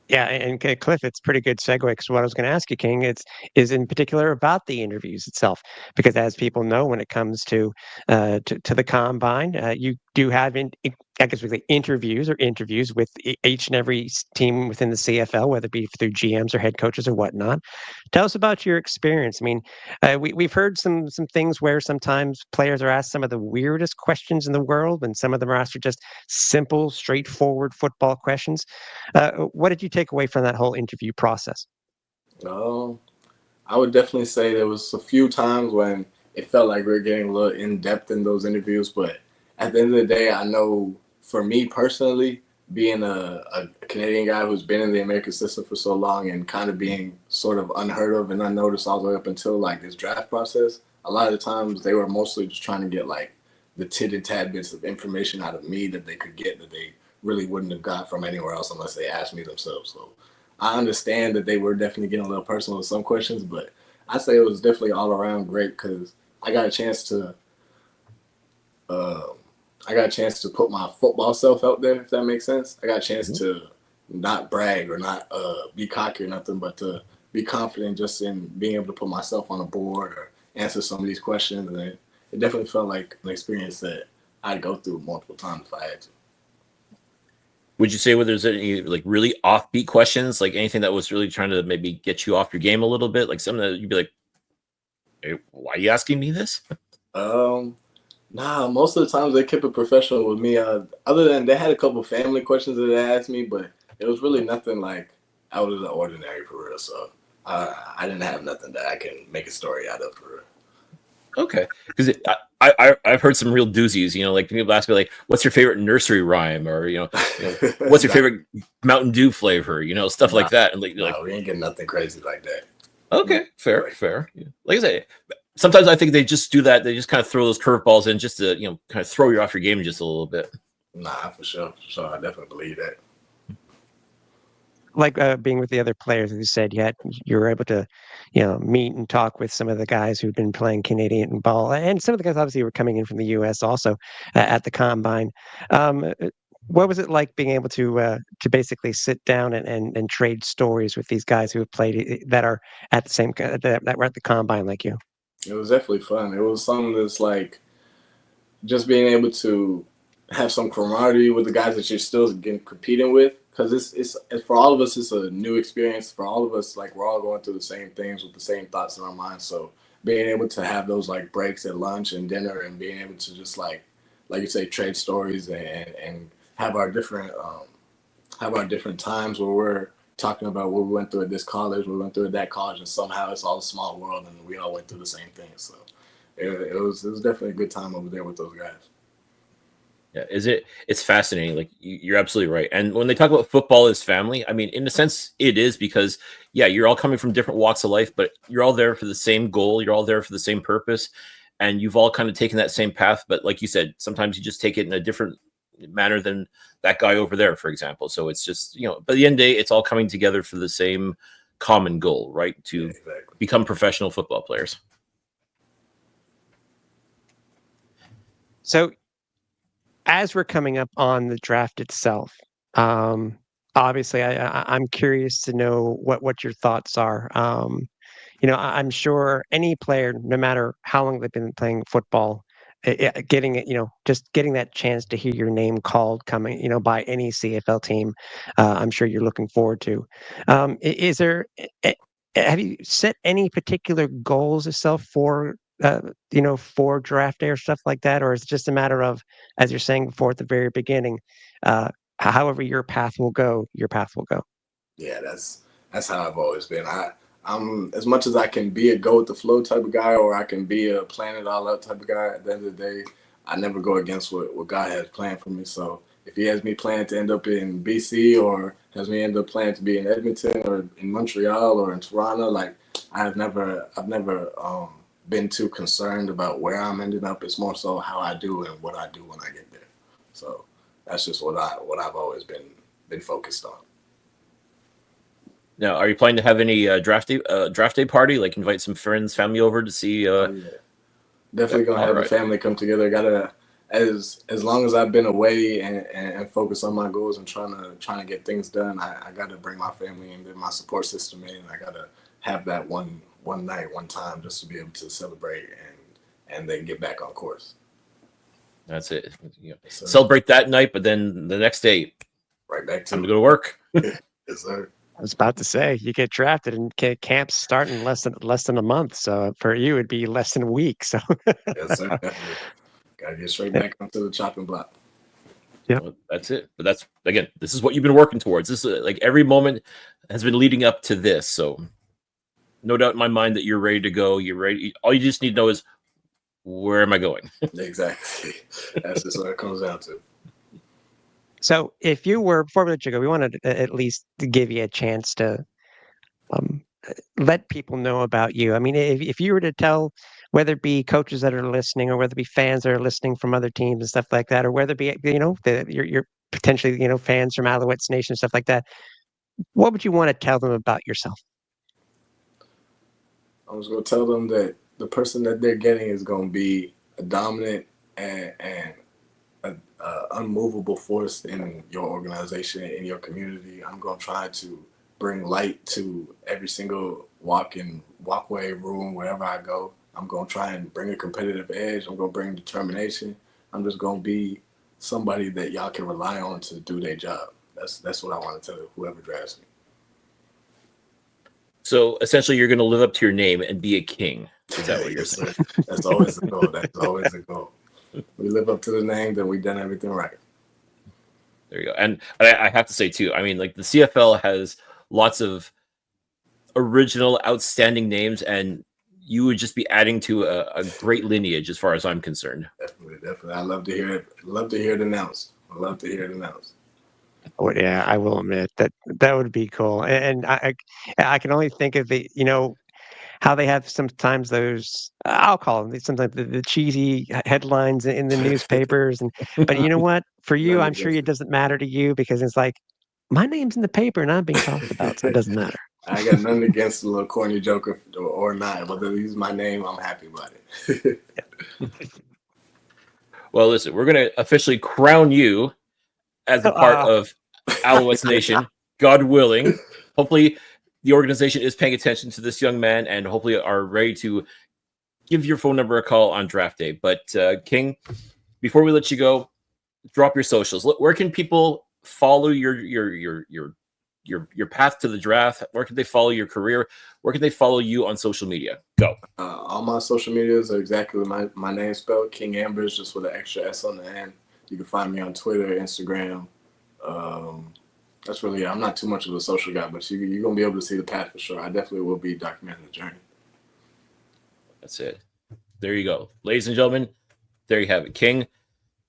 Yeah, and Cliff, it's a pretty good segue because what I was going to ask you, King, is in particular about the interviews itself, because as people know, when it comes to the combine, you do have I guess we say interviews with each and every team within the CFL, whether it be through GMs or head coaches or whatnot. Tell us about your experience. I mean, we've heard some things where sometimes players are asked some of the weirdest questions in the world, and some of them are asked just simple, straightforward football questions. What did you take away from that whole interview process? I would definitely say there was a few times when it felt like we were getting a little in depth in those interviews, but at the end of the day, I know for me personally, being a Canadian guy who's been in the American system for so long and kind of being sort of unheard of and unnoticed all the way up until like this draft process, a lot of the times they were mostly just trying to get like the tit and tad bits of information out of me that they could get that they really wouldn't have got from anywhere else unless they asked me themselves. So I understand that they were definitely getting a little personal with some questions, but I say it was definitely all around great because I got a chance to put my football self out there, if that makes sense. I got a chance to not brag or not be cocky or nothing, but to be confident just in being able to put myself on a board or answer some of these questions. And it definitely felt like an experience that I'd go through multiple times if I had to. Would you say whether there's any like really offbeat questions, like anything that was really trying to maybe get you off your game a little bit, like something that you'd be like, hey, why are you asking me this? Nah, most of the times they kept it professional with me. Other than they had a couple family questions that they asked me, but it was really nothing like out of the ordinary for real. So I didn't have nothing that I can make a story out of for real. Okay, because I've heard some real doozies. You know, like people ask me like, "What's your favorite nursery rhyme?" or "What's your favorite Mountain Dew flavor?" You know, stuff like that. And like, we ain't getting nothing crazy like that. Okay, fair. Yeah. Like I say, sometimes I think they just do that. They just kind of throw those curveballs in just to kind of throw you off your game just a little bit. Nah, for sure. I definitely believe that. like being with the other players, as you said, you were able to, meet and talk with some of the guys who've been playing Canadian ball, and some of the guys obviously were coming in from the U.S. also at the combine. What was it like being able to basically sit down and trade stories with these guys who have played that are at the same that were at the combine like you? It was definitely fun. It was something that's like just being able to have some camaraderie with the guys that you're still competing with, because it's for all of us, it's a new experience for all of us. Like, we're all going through the same things with the same thoughts in our minds. So being able to have those like breaks at lunch and dinner, and being able to just like you say, trade stories and have our different times where we're talking about what we went through at this college, what we went through at that college, and somehow it's all a small world and we all went through the same thing. So it was definitely a good time over there with those guys. Yeah, it's fascinating. Like you're absolutely right. And when they talk about football as family, I mean, in a sense, it is, because yeah, you're all coming from different walks of life, but you're all there for the same goal. You're all there for the same purpose, and you've all kind of taken that same path. But like you said, sometimes you just take it in a different manner than that guy over there, for example. So it's just, but at the end of the day, it's all coming together for the same common goal, right? To Exactly. become professional football players. So as we're coming up on the draft itself, obviously I'm curious to know what your thoughts are. I'm sure any player, no matter how long they've been playing football, getting it, just getting that chance to hear your name called coming, by any CFL team, I'm sure you're looking forward to. Is there, have you set any particular goals yourself for draft day or stuff like that? Or is it just a matter of, as you're saying before at the very beginning, however your path will go, your path will go? Yeah, that's how I've always been. I'm as much as I can be a go with the flow type of guy, or I can be a plan it all out type of guy. At the end of the day, I never go against what God has planned for me. So if He has me planned to end up in BC, or has me end up planning to be in Edmonton or in Montreal or in Toronto, like I've never been too concerned about where I'm ending up. It's more so how I do and what I do when I get there. So that's just what I've always been focused on. Now, are you planning to have any draft day party? Like invite some friends, family over to see? Oh, yeah. Definitely gonna have the family come together. Gotta, as long as I've been away and focus on my goals and trying to get things done, I gotta bring my family and my support system in. I gotta have that one night, one time, just to be able to celebrate and then get back on course. That's it. So, celebrate that night, but then the next day, right back time to go to work. Yes, sir. I was about to say you get drafted and camps start in less than a month. So for you, it'd be less than a week. So Yes, sir. Definitely. Gotta get straight back onto the chopping block. Yeah. Well, that's it. But that's, again, this is what you've been working towards. This is like every moment has been leading up to this. So no doubt in my mind that you're ready to go. You're ready. All you just need to know is, where am I going? Exactly. That's just what it comes down to. So if you were, before we let you go, we wanted to at least to give you a chance to um, let people know about you. I mean, if you were to tell, whether it be coaches that are listening or whether it be fans that are listening from other teams and stuff like that, or whether it be, you're potentially, fans from Alouettes Nation, stuff like that, what would you want to tell them about yourself? I was going to tell them that the person that they're getting is going to be a dominant and unmovable force in your organization, in your community. I'm going to try to bring light to every single walkway, room, wherever I go. I'm going to try and bring a competitive edge. I'm going to bring determination. I'm just going to be somebody that y'all can rely on to do their job. That's what I want to tell whoever drafts me. So essentially, you're going to live up to your name and be a king. Is that what you're Yes, saying? sir. That's always the goal. That's always the goal. We live up to the name, then we've done everything right. There you go. And I have to say too, I mean, like the CFL has lots of original, outstanding names, and you would just be adding to a great lineage, as far as I'm concerned. Definitely. I love to hear it. Love to hear it announced. I love to hear it announced. Oh, yeah, I will admit that would be cool. And I can only think of how they have sometimes those, I'll call them sometimes the cheesy headlines in the newspapers. But you know what? For you, I'm Nothing sure against it it. doesn't matter to you because it's like, My name's in the paper and I'm being talked about, so it doesn't matter. I got nothing against the little corny joker or not. Whether they use my name, I'm happy about it. Well, listen, we're going to officially crown you as a part of Alouettes Nation, God willing. Hopefully, the organization is paying attention to this young man and hopefully are ready to give your phone number a call on draft day. But King, before we let you go, drop your socials. Where can people follow your path to the draft? Where can they follow your career? Where can they follow you on social media? Go. All my social medias are exactly my name spelled, King Ambers, just with an extra S on the end. You can find me on Twitter, Instagram. That's really it. I'm not too much of a social guy, but you're going to be able to see the path for sure. I definitely will be documenting the journey. That's it. There you go. Ladies and gentlemen, there you have it. King,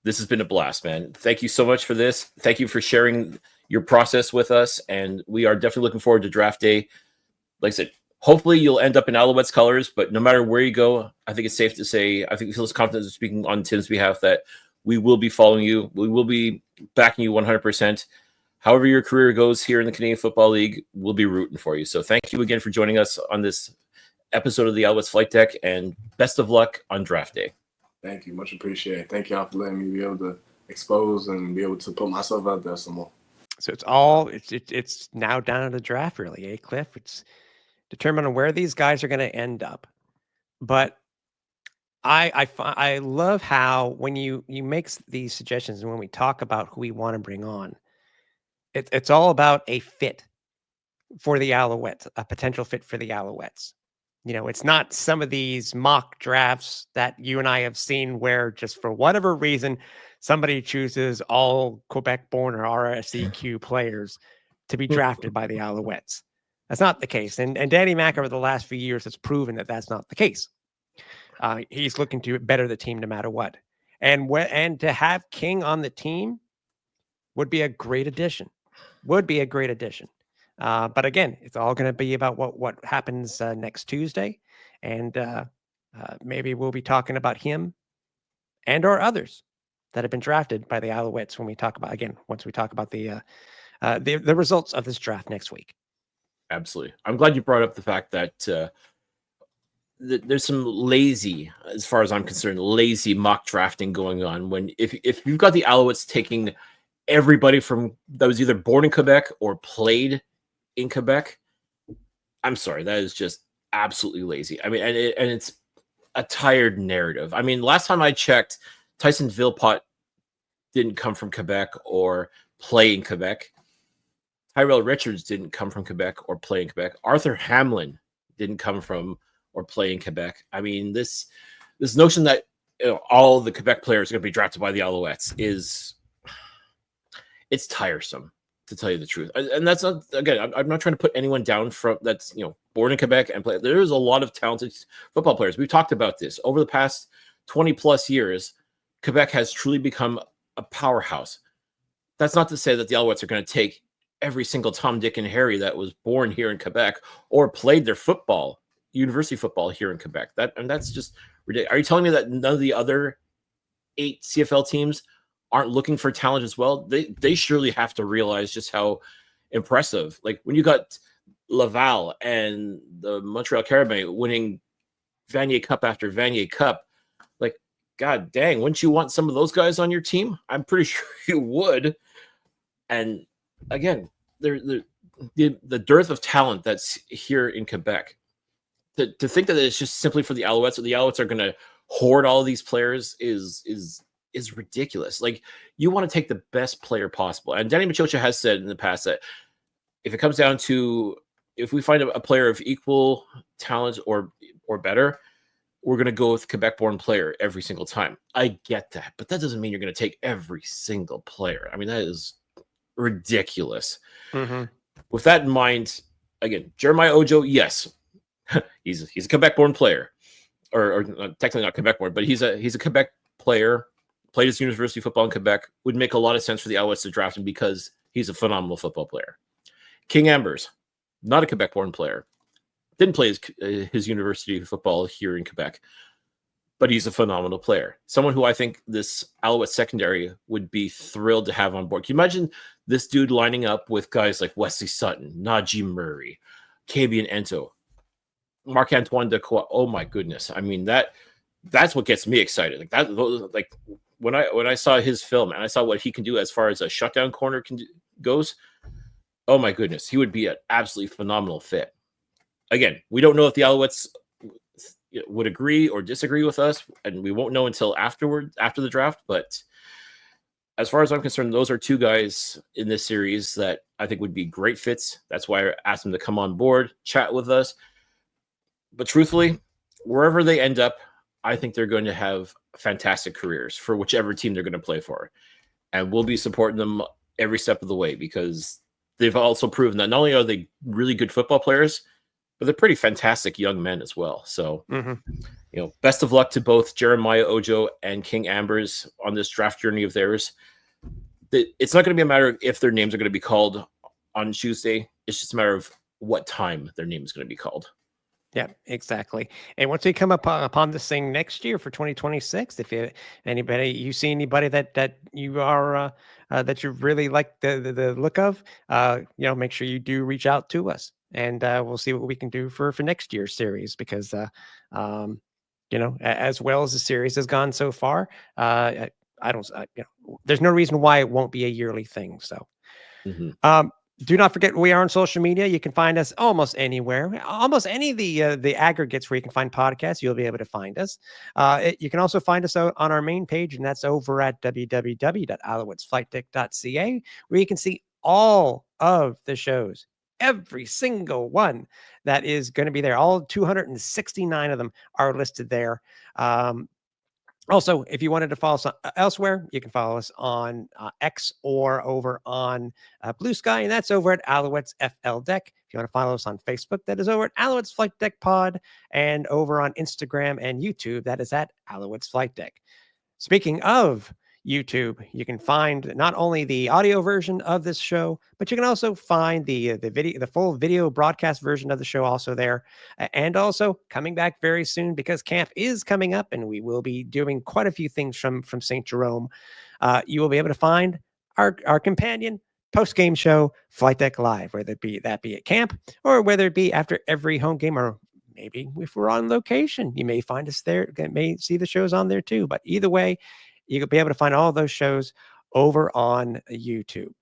this has been a blast, man. Thank you so much for this. Thank you for sharing your process with us, and we are definitely looking forward to draft day. Like I said, hopefully you'll end up in Alouettes colors, but no matter where you go, I think it's safe to say, I think we feel as confident as speaking on Tim's behalf that we will be following you. We will be backing you 100%. However your career goes here in the Canadian Football League, we'll be rooting for you. So thank you again for joining us on this episode of the Alouettes Flight Deck, and best of luck on draft day. Thank you. Much appreciated. Thank y'all for letting me be able to expose and be able to put myself out there some more. So it's now down to the draft, really, Cliff? It's determining where these guys are going to end up. But I love how when you make these suggestions and when we talk about who we want to bring on, it's all about a fit for the Alouettes, a potential fit for the Alouettes. You know, it's not some of these mock drafts that you and I have seen where just for whatever reason, somebody chooses all Quebec-born or RSEQ players to be drafted by the Alouettes. That's not the case. And Danny Mack over the last few years has proven that that's not the case. He's looking to better the team no matter what. And to have King on the team would be a great addition. But again, it's all going to be about what happens next Tuesday. And maybe we'll be talking about him and or others that have been drafted by the Alouettes once we talk about the results of this draft next week. Absolutely. I'm glad you brought up the fact that there's some lazy, as far as I'm concerned, lazy mock drafting going on. When if you've got the Alouettes taking everybody from that was either born in Quebec or played in Quebec, I'm sorry, that is just absolutely lazy. I mean, and it's a tired narrative. I mean, last time I checked, Tyson Villepot didn't come from Quebec or play in Quebec. Tyrell Richards didn't come from Quebec or play in Quebec. Arthur Hamlin didn't come from or play in Quebec. I mean, this notion that all the Quebec players are going to be drafted by the Alouettes it's tiresome, to tell you the truth. And that's not, again, I'm not trying to put anyone down from that's born in Quebec and play. There's a lot of talented football players. We've talked about this over the past 20 plus years. Quebec has truly become a powerhouse. That's not to say that the Alouettes are going to take every single Tom, Dick, and Harry that was born here in Quebec or played their football, university football here in Quebec. That's just ridiculous. Are you telling me that none of the other 8 CFL teams aren't looking for talent as well? They surely have to realize just how impressive. Like when you got Laval and the Montreal Carabins winning Vanier Cup after Vanier Cup, like, God dang, wouldn't you want some of those guys on your team? I'm pretty sure you would. And again, the dearth of talent that's here in Quebec. To think that it's just simply for the Alouettes, or the Alouettes are going to hoard all of these players is ridiculous. Like, you want to take the best player possible. And Danny Machocha has said in the past that if it comes down to, if we find a player of equal talent or better, we're going to go with Quebec-born player every single time. I get that, but that doesn't mean you're going to take every single player. I mean, that is ridiculous. Mm-hmm. With that in mind, again, Jeremiah Ojo, yes, he's a Quebec-born player, or technically not Quebec-born, but he's a Quebec player. Played his university football in Quebec. Would make a lot of sense for the Alouettes to draft him because he's a phenomenal football player. King Ambers, not a Quebec-born player. Didn't play his university football here in Quebec. but he's a phenomenal player. Someone who I think this Alouette secondary would be thrilled to have on board. Can you imagine this dude lining up with guys like Wesley Sutton, Najee Murray, Kabian Ento, Marc-Antoine Decoy? Oh my goodness. I mean, that's what gets me excited. Like when I saw his film and I saw what he can do as far as a shutdown corner goes, oh my goodness, he would be an absolutely phenomenal fit. Again, we don't know if the Alouettes would agree or disagree with us, and we won't know until after the draft. But as far as I'm concerned, those are two guys in this series that I think would be great fits. That's why I asked them to come on board, chat with us. But truthfully, wherever they end up, I think they're going to have fantastic careers for whichever team they're going to play for. And we'll be supporting them every step of the way, because they've also proven that not only are they really good football players, but they're pretty fantastic young men as well. So, best of luck to both Jeremiah Ojo and King Ambers on this draft journey of theirs. It's not going to be a matter of if their names are going to be called on Tuesday. It's just a matter of what time their name is going to be called. Yeah, exactly. And once we come upon this thing next year for 2026, if you see anybody that you are that you really like the look of, make sure you do reach out to us, and we'll see what we can do for next year's series, because as well as the series has gone so far, there's no reason why it won't be a yearly thing. So. Do not forget, we are on social media. You can find us almost anywhere, almost any of the aggregates where you can find podcasts. You'll be able to find us. You can also find us on our main page, and that's over at www.alouettesflightdeck.ca, where you can see all of the shows, every single one that is going to be there. All 269 of them are listed there. Also, if you wanted to follow us elsewhere, you can follow us on X or over on Blue Sky, and that's over at Alouettes FL Deck. If you want to follow us on Facebook, that is over at Alouettes Flight Deck Pod, and over on Instagram and YouTube, that is at Alouettes Flight Deck. Speaking of YouTube, you can find not only the audio version of this show, but you can also find the full video broadcast version of the show also there. And also coming back very soon, because camp is coming up and we will be doing quite a few things from St. Jerome. You will be able to find our companion post-game show, Flight Deck Live, whether it be at camp or whether it be after every home game, or maybe if we're on location, you may find us there, may see the shows on there too. But either way, you'll be able to find all those shows over on YouTube.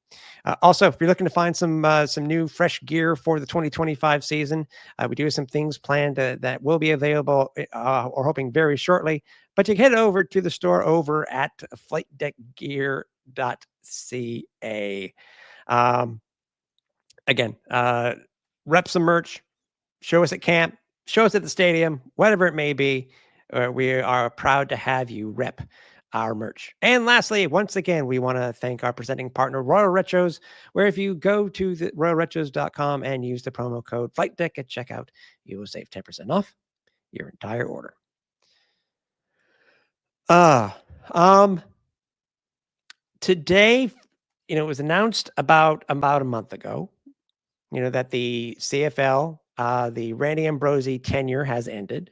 Also, if you're looking to find some new fresh gear for the 2025 season, we do have some things planned that will be available, or hoping very shortly. But you can head over to the store over at flightdeckgear.ca. Again, rep some merch, show us at camp, show us at the stadium, whatever it may be. We are proud to have you rep our merch. And lastly, once again, we want to thank our presenting partner, Royal Retros, where if you go to the royalretros.com and use the promo code FlightDeck at checkout, you will save 10% off your entire order. Today, it was announced about a month ago, that the CFL, the Randy Ambrosie tenure has ended.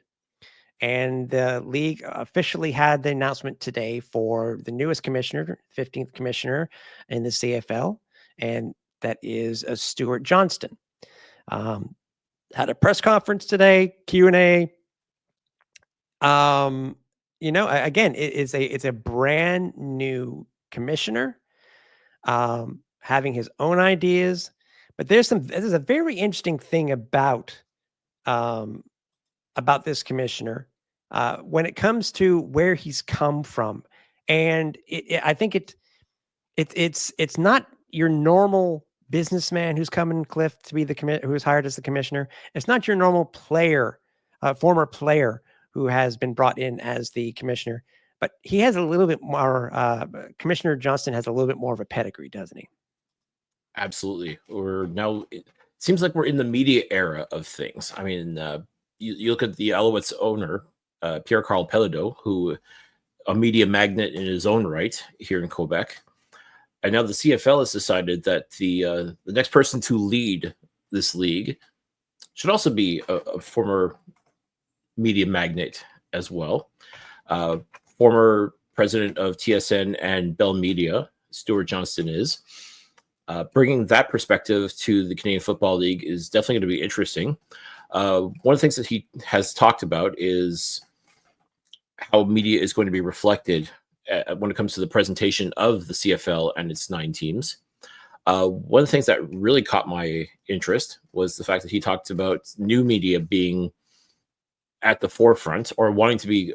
And the league officially had the announcement today for the newest commissioner, 15th commissioner in the CFL, and that is Stuart Johnston. Had a press conference today, Q&A. Again, it's a brand new commissioner, having his own ideas, but there's a very interesting thing about this commissioner when it comes to where he's come from. And I think it's not your normal businessman who's coming, Cliff, to be who's hired as the commissioner. It's not your normal player, former player who has been brought in as the commissioner, but he has a little bit more, Commissioner Johnston has a little bit more of a pedigree, doesn't he? Absolutely. It seems like we're in the media era of things. I mean, you look at the Alouettes owner, Pierre-Carl Pelledo, who a media magnate in his own right here in Quebec. And now the CFL has decided that the next person to lead this league should also be a former media magnate as well. Former president of TSN and Bell Media, Stuart Johnston is. Bringing that perspective to the Canadian Football League is definitely going to be interesting. One of the things that he has talked about is how media is going to be reflected when it comes to the presentation of the CFL and its 9 teams. One of the things that really caught my interest was the fact that he talked about new media being at the forefront, or wanting to be,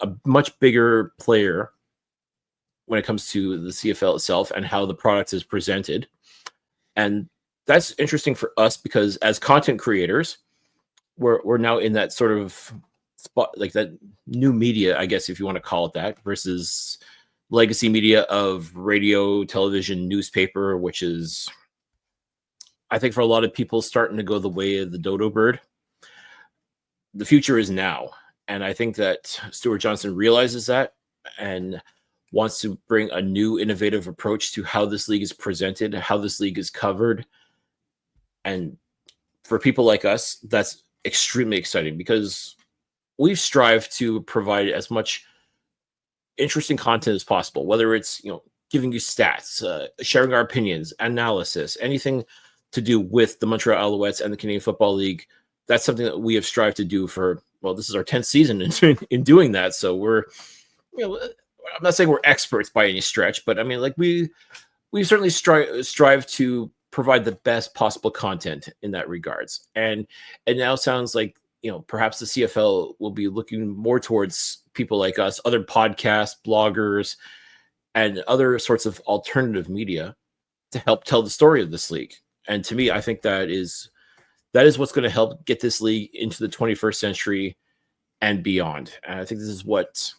a much bigger player when it comes to the CFL itself and how the product is presented. And that's interesting for us because as content creators, we're now in that sort of spot, like that new media, I guess, if you want to call it that, versus legacy media of radio, television, newspaper, which is, I think, for a lot of people, starting to go the way of the dodo bird. The future is now. And I think that Stuart Johnston realizes that and wants to bring a new innovative approach to how this league is presented, how this league is covered. And for people like us, that's extremely exciting because we've strived to provide as much interesting content as possible, whether it's, giving you stats, sharing our opinions, analysis, anything to do with the Montreal Alouettes and the Canadian Football League. That's something that we have strived to do for, this is our 10th season in doing that. So we're, I'm not saying we're experts by any stretch, but I mean, like we certainly strive to provide the best possible content in that regards. And it now sounds like, perhaps the CFL will be looking more towards people like us, other podcasts, bloggers, and other sorts of alternative media to help tell the story of this league. And to me, I think that is what's going to help get this league into the 21st century and beyond. And I think this is what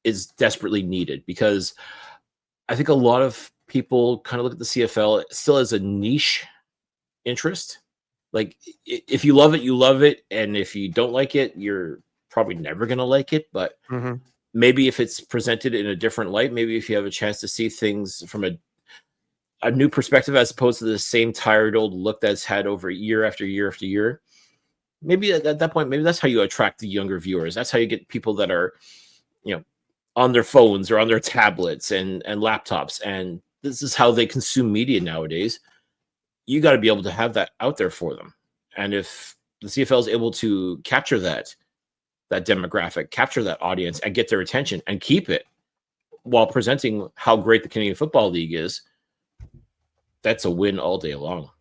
is desperately needed, because I think a lot of people kind of look at the CFL still as a niche interest. Like, if you love it, you love it. And if you don't like it, you're probably never going to like it. But maybe if it's presented in a different light, maybe if you have a chance to see things from a new perspective, as opposed to the same tired old look that's had over year after year after year, maybe at that point, maybe that's how you attract the younger viewers. That's how you get people that are, on their phones or on their tablets and laptops. And this is how they consume media nowadays. You got to be able to have that out there for them. And if the CFL is able to capture that demographic, capture that audience, and get their attention and keep it while presenting how great the Canadian Football League is, that's a win all day long.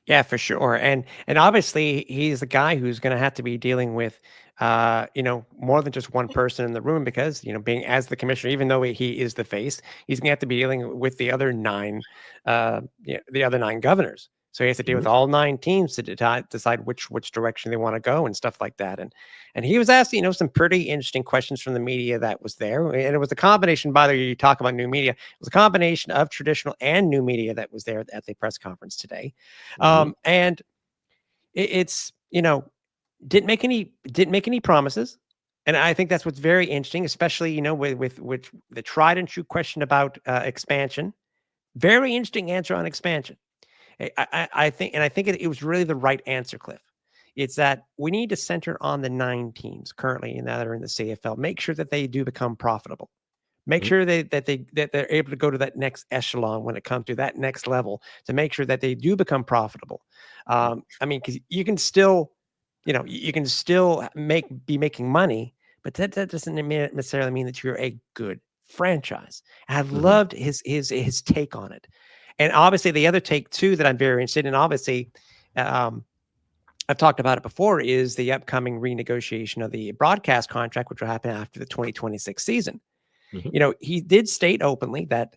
Yeah, for sure. And obviously he's the guy who's going to have to be dealing with, more than just one person in the room, because, being as the commissioner, even though he is the face, he's going to have to be dealing with the other 9, the other 9 governors. So he has to deal with all 9 teams to decide which direction they want to go and stuff like that. And he was asked, some pretty interesting questions from the media that was there. And it was a combination, by the way, you talk about new media, it was a combination of traditional and new media that was there at the press conference today. And it's, didn't make any promises. And I think that's what's very interesting, especially, with the tried and true question about expansion. Very interesting answer on expansion. I think it was really the right answer, Cliff. It's that we need to center on the 9 teams currently that are in the CFL. Make sure that they do become profitable. Make sure that they're able to go to that next echelon when it comes to that next level, to make sure that they do become profitable. I mean, because you can still, you can still be making money, but that doesn't necessarily mean that you're a good franchise. And I loved his take on it. And obviously the other take too that I'm very interested in, obviously, I've talked about it before, is the upcoming renegotiation of the broadcast contract, which will happen after the 2026 season. He did state openly that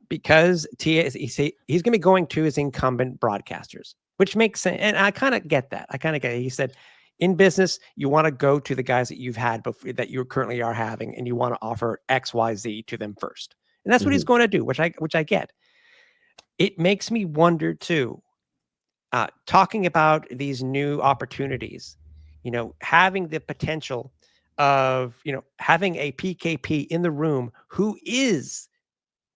because he's going to be going to his incumbent broadcasters, which makes sense. And I kind of get that. He said, in business, you want to go to the guys that you've had before, that you currently are having, and you want to offer X, Y, Z to them first. And that's what he's going to do, which I get. It makes me wonder too, talking about these new opportunities, having the potential of, having a PKP in the room who is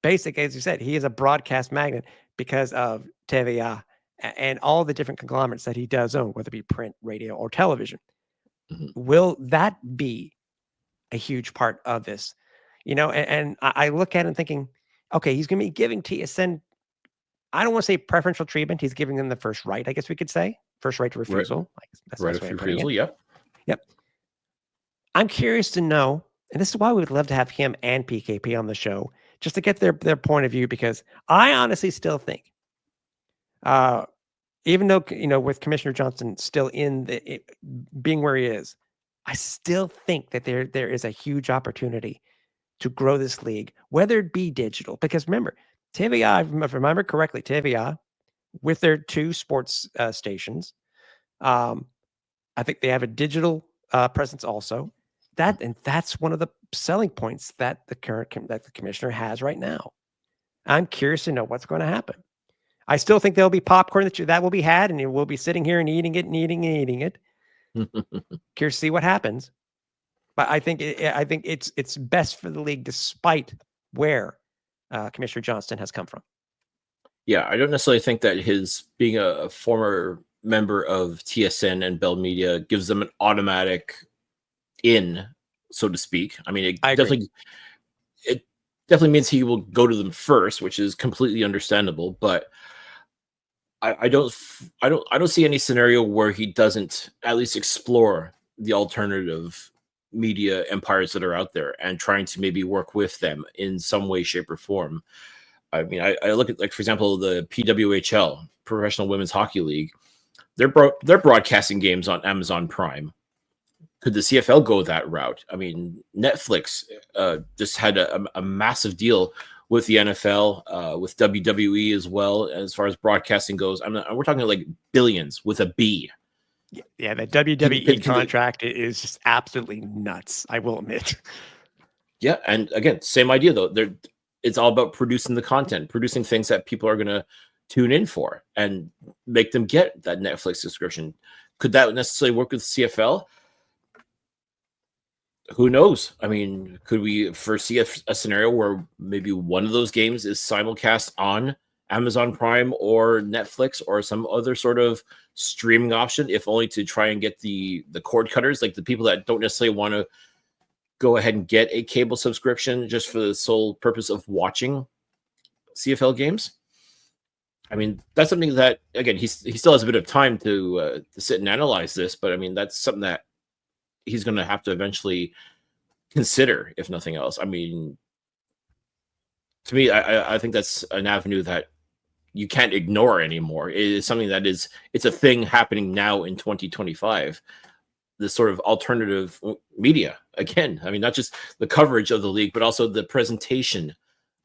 basically, as you said, he is a broadcast magnet because of TVA and all the different conglomerates that he does own, whether it be print, radio, or television. Will that be a huge part of this, and I look at it thinking, okay, he's going to be giving TSN, I don't want to say preferential treatment. He's giving them the first right, I guess we could say. First right to refusal. I guess that's the Right best of way of putting refusal. it. Yep. Yep. I'm curious to know, and this is why we would love to have him and PKP on the show, just to get their point of view, because I honestly still think, even though, with Commissioner Johnson still being where he is, I still think that there is a huge opportunity to grow this league, whether it be digital. Because remember, TVA, if I remember correctly, TVA, with their 2 sports stations, I think they have a digital presence also. That's one of the selling points that the commissioner has right now. I'm curious to know what's going to happen. I still think there'll be popcorn that will be had, and we'll be sitting here and eating it and eating and eating it. Curious to see what happens. But I think it's best for the league, despite where Commissioner Johnston has come from. Yeah, I don't necessarily think that his being a former member of TSN and Bell Media gives them an automatic in, so to speak. I mean, it definitely means he will go to them first, which is completely understandable. But I don't see any scenario where he doesn't at least explore the alternative media empires that are out there and trying to maybe work with them in some way, shape, or form. I mean, I look at, like, for example, the PWHL, Professional Women's Hockey League. They're broadcasting games on Amazon Prime. Could the CFL go that route? I mean, Netflix just had a massive deal with the NFL, with WWE as well, as far as broadcasting goes. We're talking like billions with a B. Yeah, the WWE contract is just absolutely nuts, I will admit. Yeah, and again, same idea though. It's all about producing the content, producing things that people are going to tune in for and make them get that Netflix subscription. Could that necessarily work with CFL? Who knows? I mean, could we foresee a scenario where maybe one of those games is simulcast on Amazon Prime or Netflix or some other sort of streaming option, if only to try and get the cord cutters, like the people that don't necessarily want to go ahead and get a cable subscription just for the sole purpose of watching CFL games? I mean, that's something that, again, he still has a bit of time to sit and analyze this, but I mean, that's something that he's going to have to eventually consider, if nothing else. I mean, to me, I think that's an avenue that you can't ignore anymore. It is something that it's a thing happening now in 2025. This sort of alternative media, again, I mean, not just the coverage of the league, but also the presentation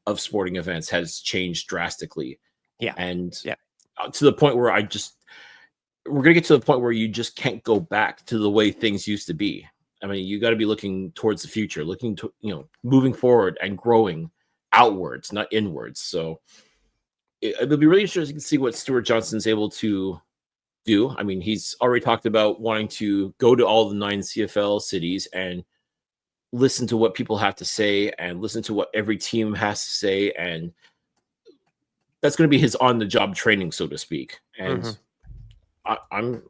of sporting events has changed drastically. Yeah. And to the point where we're going to get to the point where you just can't go back to the way things used to be. I mean, you got to be looking towards the future, looking to, moving forward and growing outwards, not inwards. So it'll be really interesting to see what Stuart Johnston's able to do. I mean, he's already talked about wanting to go to all the 9 CFL cities and listen to what people have to say and listen to what every team has to say. And that's going to be his on-the-job training, so to speak. And I'm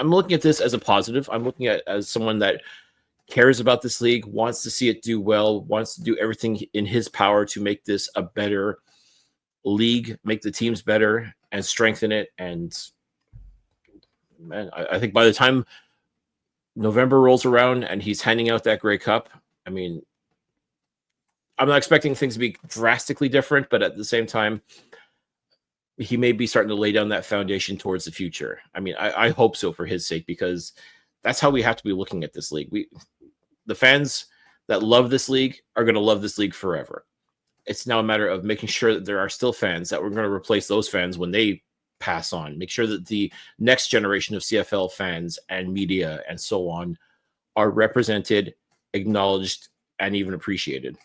looking at this as a positive. I'm looking at it as someone that cares about this league, wants to see it do well, wants to do everything in his power to make this a better league, make the teams better, and strengthen it. And man, I think by the time November rolls around and he's handing out that Grey Cup, I mean, I'm not expecting things to be drastically different, but at the same time, he may be starting to lay down that foundation towards the future. I mean, I hope so for his sake, because that's how we have to be looking at this league. The fans that love this league are going to love this league forever. It's now a matter of making sure that there are still fans, that we're going to replace those fans when they pass on. Make sure that the next generation of CFL fans and media and so on are represented, acknowledged, and even appreciated.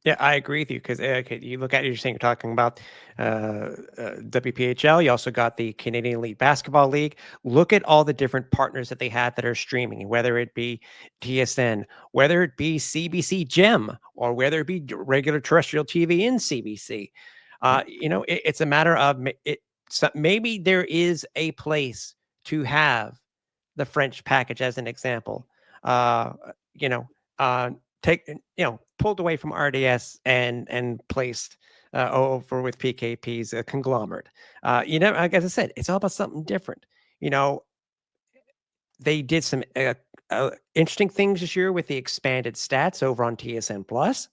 Yeah, I agree with you, because you look at it, you're talking about WPHL. You also got the Canadian Elite Basketball League. Look at all the different partners that they had that are streaming, whether it be TSN, whether it be CBC Gem, or whether it be regular terrestrial TV in CBC. It's a matter of maybe there is a place to have the French package as an example. pulled away from RDS and placed over with PKP's a conglomerate. Like as I said, it's all about something different. They did some interesting things this year with the expanded stats over on TSN Plus.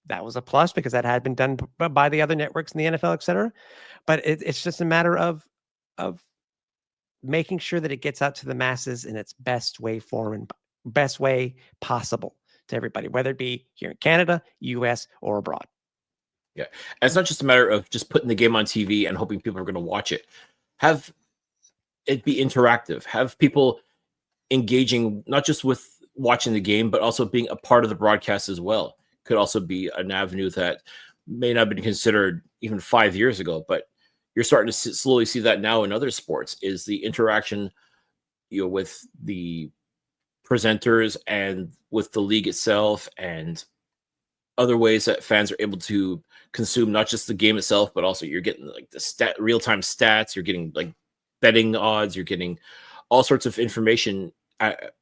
That was a plus because that had been done by the other networks in the NFL, et cetera. But it's just a matter of making sure that it gets out to the masses in its best way form and best way possible to everybody, whether it be here in Canada, US, or abroad. Yeah. And it's not just a matter of just putting the game on TV and hoping people are going to watch it. Have it be interactive. Have people engaging not just with watching the game, but also being a part of the broadcast as well. Could also be an avenue that may not have been considered even 5 years ago, but you're starting to slowly see that now in other sports, is the interaction, with the presenters and with the league itself, and other ways that fans are able to consume not just the game itself, but also you're getting like the real-time stats, you're getting like betting odds, you're getting all sorts of information at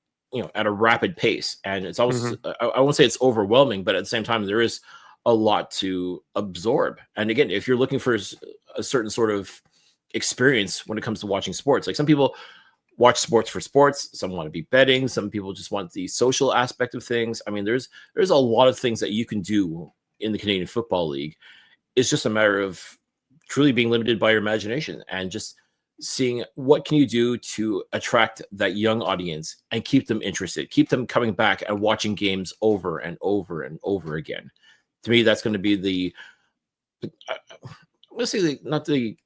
a rapid pace. And it's almost, I won't say it's overwhelming, but at the same time, there is a lot to absorb. And again, if you're looking for a certain sort of experience when it comes to watching sports, like some people watch sports for sports, some want to be betting, some people just want the social aspect of things. I mean, there's a lot of things that you can do in the Canadian Football League. It's just a matter of truly being limited by your imagination and just seeing what can you do to attract that young audience and keep them interested, keep them coming back and watching games over and over and over again. To me, that's going to be let's say not the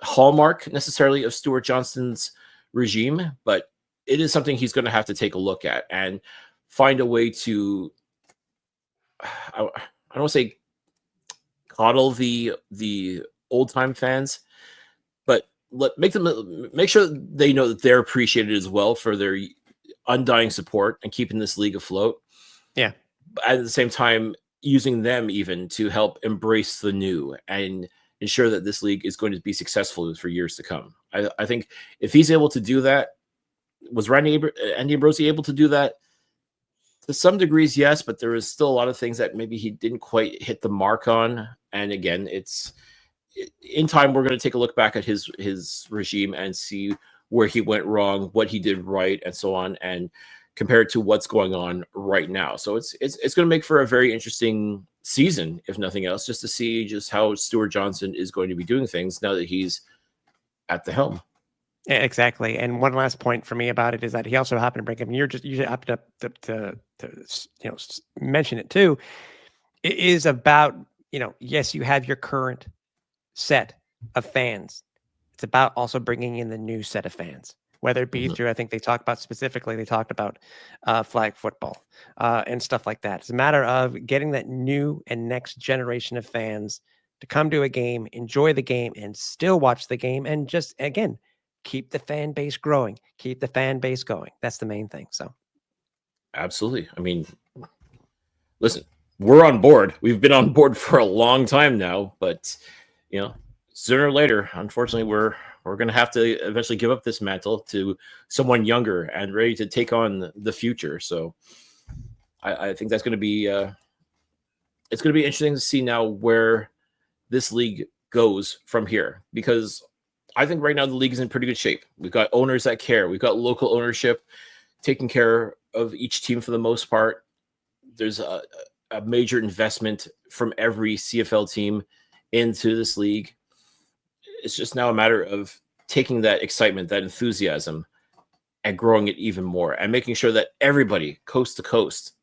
hallmark necessarily of Stuart Johnston's regime, but it is something he's going to have to take a look at and find a way to, I don't want to say coddle the old time fans, but make sure they know that they're appreciated as well for their undying support and keeping this league afloat. Yeah. At the same time, using them even to help embrace the new and ensure that this league is going to be successful for years to come. I think if he's able to do that, was Andy Ambrosi able to do that? To some degrees, yes, but there is still a lot of things that maybe he didn't quite hit the mark on. And again, in time, we're going to take a look back at his regime and see where he went wrong, what he did right, and so on, and compare it to what's going on right now. So it's going to make for a very interesting season, if nothing else, just to see just how Stuart Johnston is going to be doing things now that he's at the helm. Yeah, exactly. And one last point for me about it is that he also happened to bring up, and you happened to mention it too. It is about, yes, you have your current set of fans. It's about also bringing in the new set of fans, whether it be through, I think they talked about flag football and stuff like that. It's a matter of getting that new and next generation of fans to come to a game, enjoy the game, and still watch the game, and just, again, keep the fan base growing, keep the fan base going. That's the main thing. So, absolutely. I mean, listen, we're on board. We've been on board for a long time now, but sooner or later, unfortunately, we're going to have to eventually give up this mantle to someone younger and ready to take on the future. So, I think that's going to be it's going to be interesting to see now where this league goes from here, because I think right now the league is in pretty good shape. We've got owners that care. We've got local ownership taking care of each team for the most part. There's a major investment from every CFL team into this league. It's just now a matter of taking that excitement, that enthusiasm, and growing it even more, and making sure that everybody coast to coast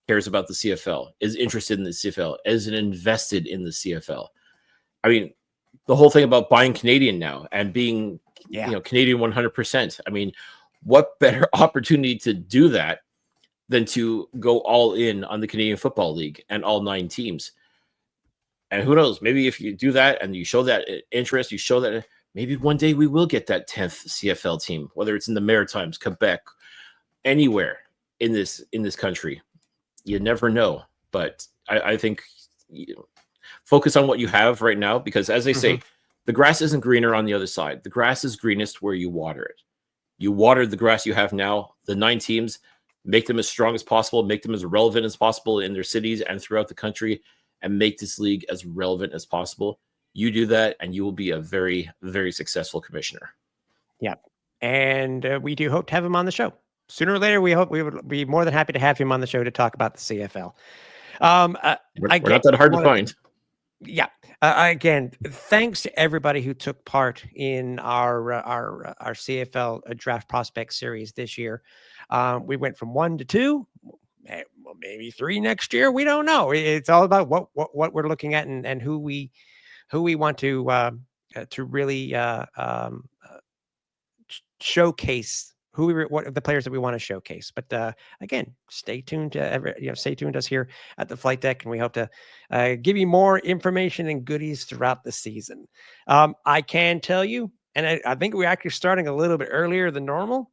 cares about the CFL, is interested in the CFL, is invested in the CFL. I mean, the whole thing about buying Canadian now and being, Canadian 100%. I mean, what better opportunity to do that than to go all in on the Canadian Football League and all 9 teams? And who knows, maybe if you do that and you show that interest, you show that maybe one day we will get that 10th CFL team, whether it's in the Maritimes, Quebec, anywhere in this country. You never know. But I think focus on what you have right now, because as they say, the grass isn't greener on the other side. The grass is greenest where you water it. You water the grass you have now. The 9 teams, make them as strong as possible, make them as relevant as possible in their cities and throughout the country, and make this league as relevant as possible. You do that, and you will be a very, very successful commissioner. Yeah. And we do hope to have him on the show. Sooner or later, we hope we would be more than happy to have him on the show to talk about the CFL. We're not that hard to find. Yeah. Again, thanks to everybody who took part in our CFL Draft Prospect Series this year. We went from 1 to 2, well, maybe 3 next year. We don't know. It's all about what we're looking at and who we want to really showcase what the players that we want to showcase. But again, stay tuned to stay tuned to us here at the Flight Deck, and we hope to give you more information and goodies throughout the season. I can tell you, and I think we're actually starting a little bit earlier than normal.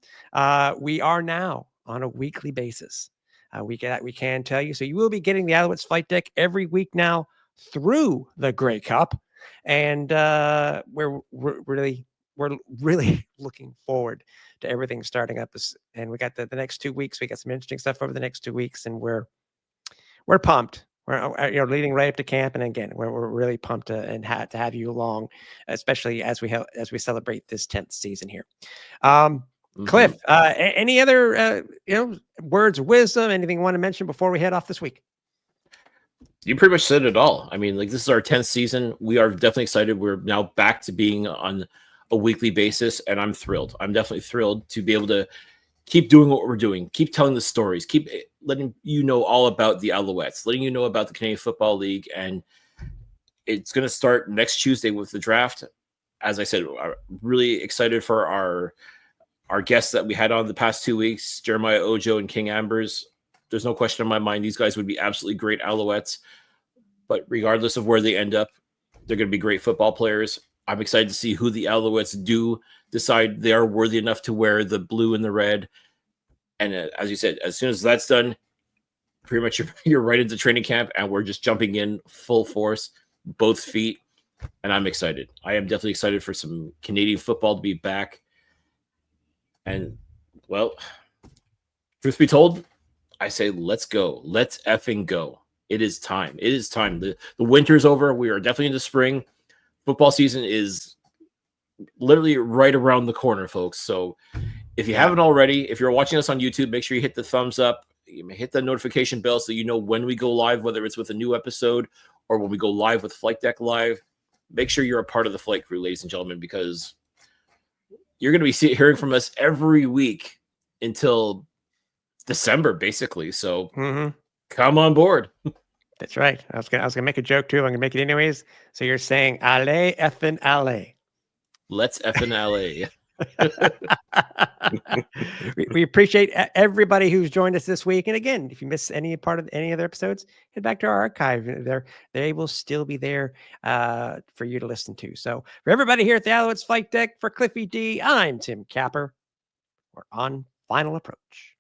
We are now on a weekly basis. We can tell you, so you will be getting the Alouettes Flight Deck every week now through the Grey Cup, and we're really looking forward to everything starting up. And we got the next 2 weeks. We got some interesting stuff over the next 2 weeks, and we're pumped. We're leading right up to camp, and again, we're really pumped to have you along, especially as we celebrate this 10th season here. Cliff, any other words of wisdom? Anything you want to mention before we head off this week? You pretty much said it all. I mean, like, this is our 10th season. We are definitely excited. We're now back to being on a weekly basis, and I'm thrilled. I'm definitely thrilled to be able to keep doing what we're doing, keep telling the stories, keep letting you know all about the Alouettes, letting you know about the Canadian Football League. And it's going to start next Tuesday with the draft. As I said, I'm really excited for our guests that we had on the past 2 weeks, Jeremiah Ojo and King Ambers. There's no question in my mind these guys would be absolutely great Alouettes. But regardless of where they end up, they're going to be great football players. I'm excited to see who the Alouettes do decide they are worthy enough to wear the blue and the red. And as you said, as soon as that's done, pretty much you're right into training camp, and we're just jumping in full force, both feet. And I'm excited. I am definitely excited for some Canadian football to be back. And, well, truth be told, I say let's go. Let's effing go. It is time. It is time. The winter's over. We are definitely into spring. Football season is literally right around the corner, folks. So if you haven't already, if you're watching us on YouTube, make sure you hit the thumbs up, hit the notification bell so you know when we go live, whether it's with a new episode or when we go live with Flight Deck Live. Make sure you're a part of the flight crew, ladies and gentlemen, because you're going to be hearing from us every week until December, basically. So come on board. That's right. I was gonna make a joke too. I'm gonna make it anyways. So you're saying allez effing allez. Let's effing allez. we appreciate everybody who's joined us this week. And again, if you miss any part of any other episodes, head back to our archive. They will still be there for you to listen to. So for everybody here at the Alouettes Flight Deck, for Cliffy D, I'm Tim Capper. We're on final approach.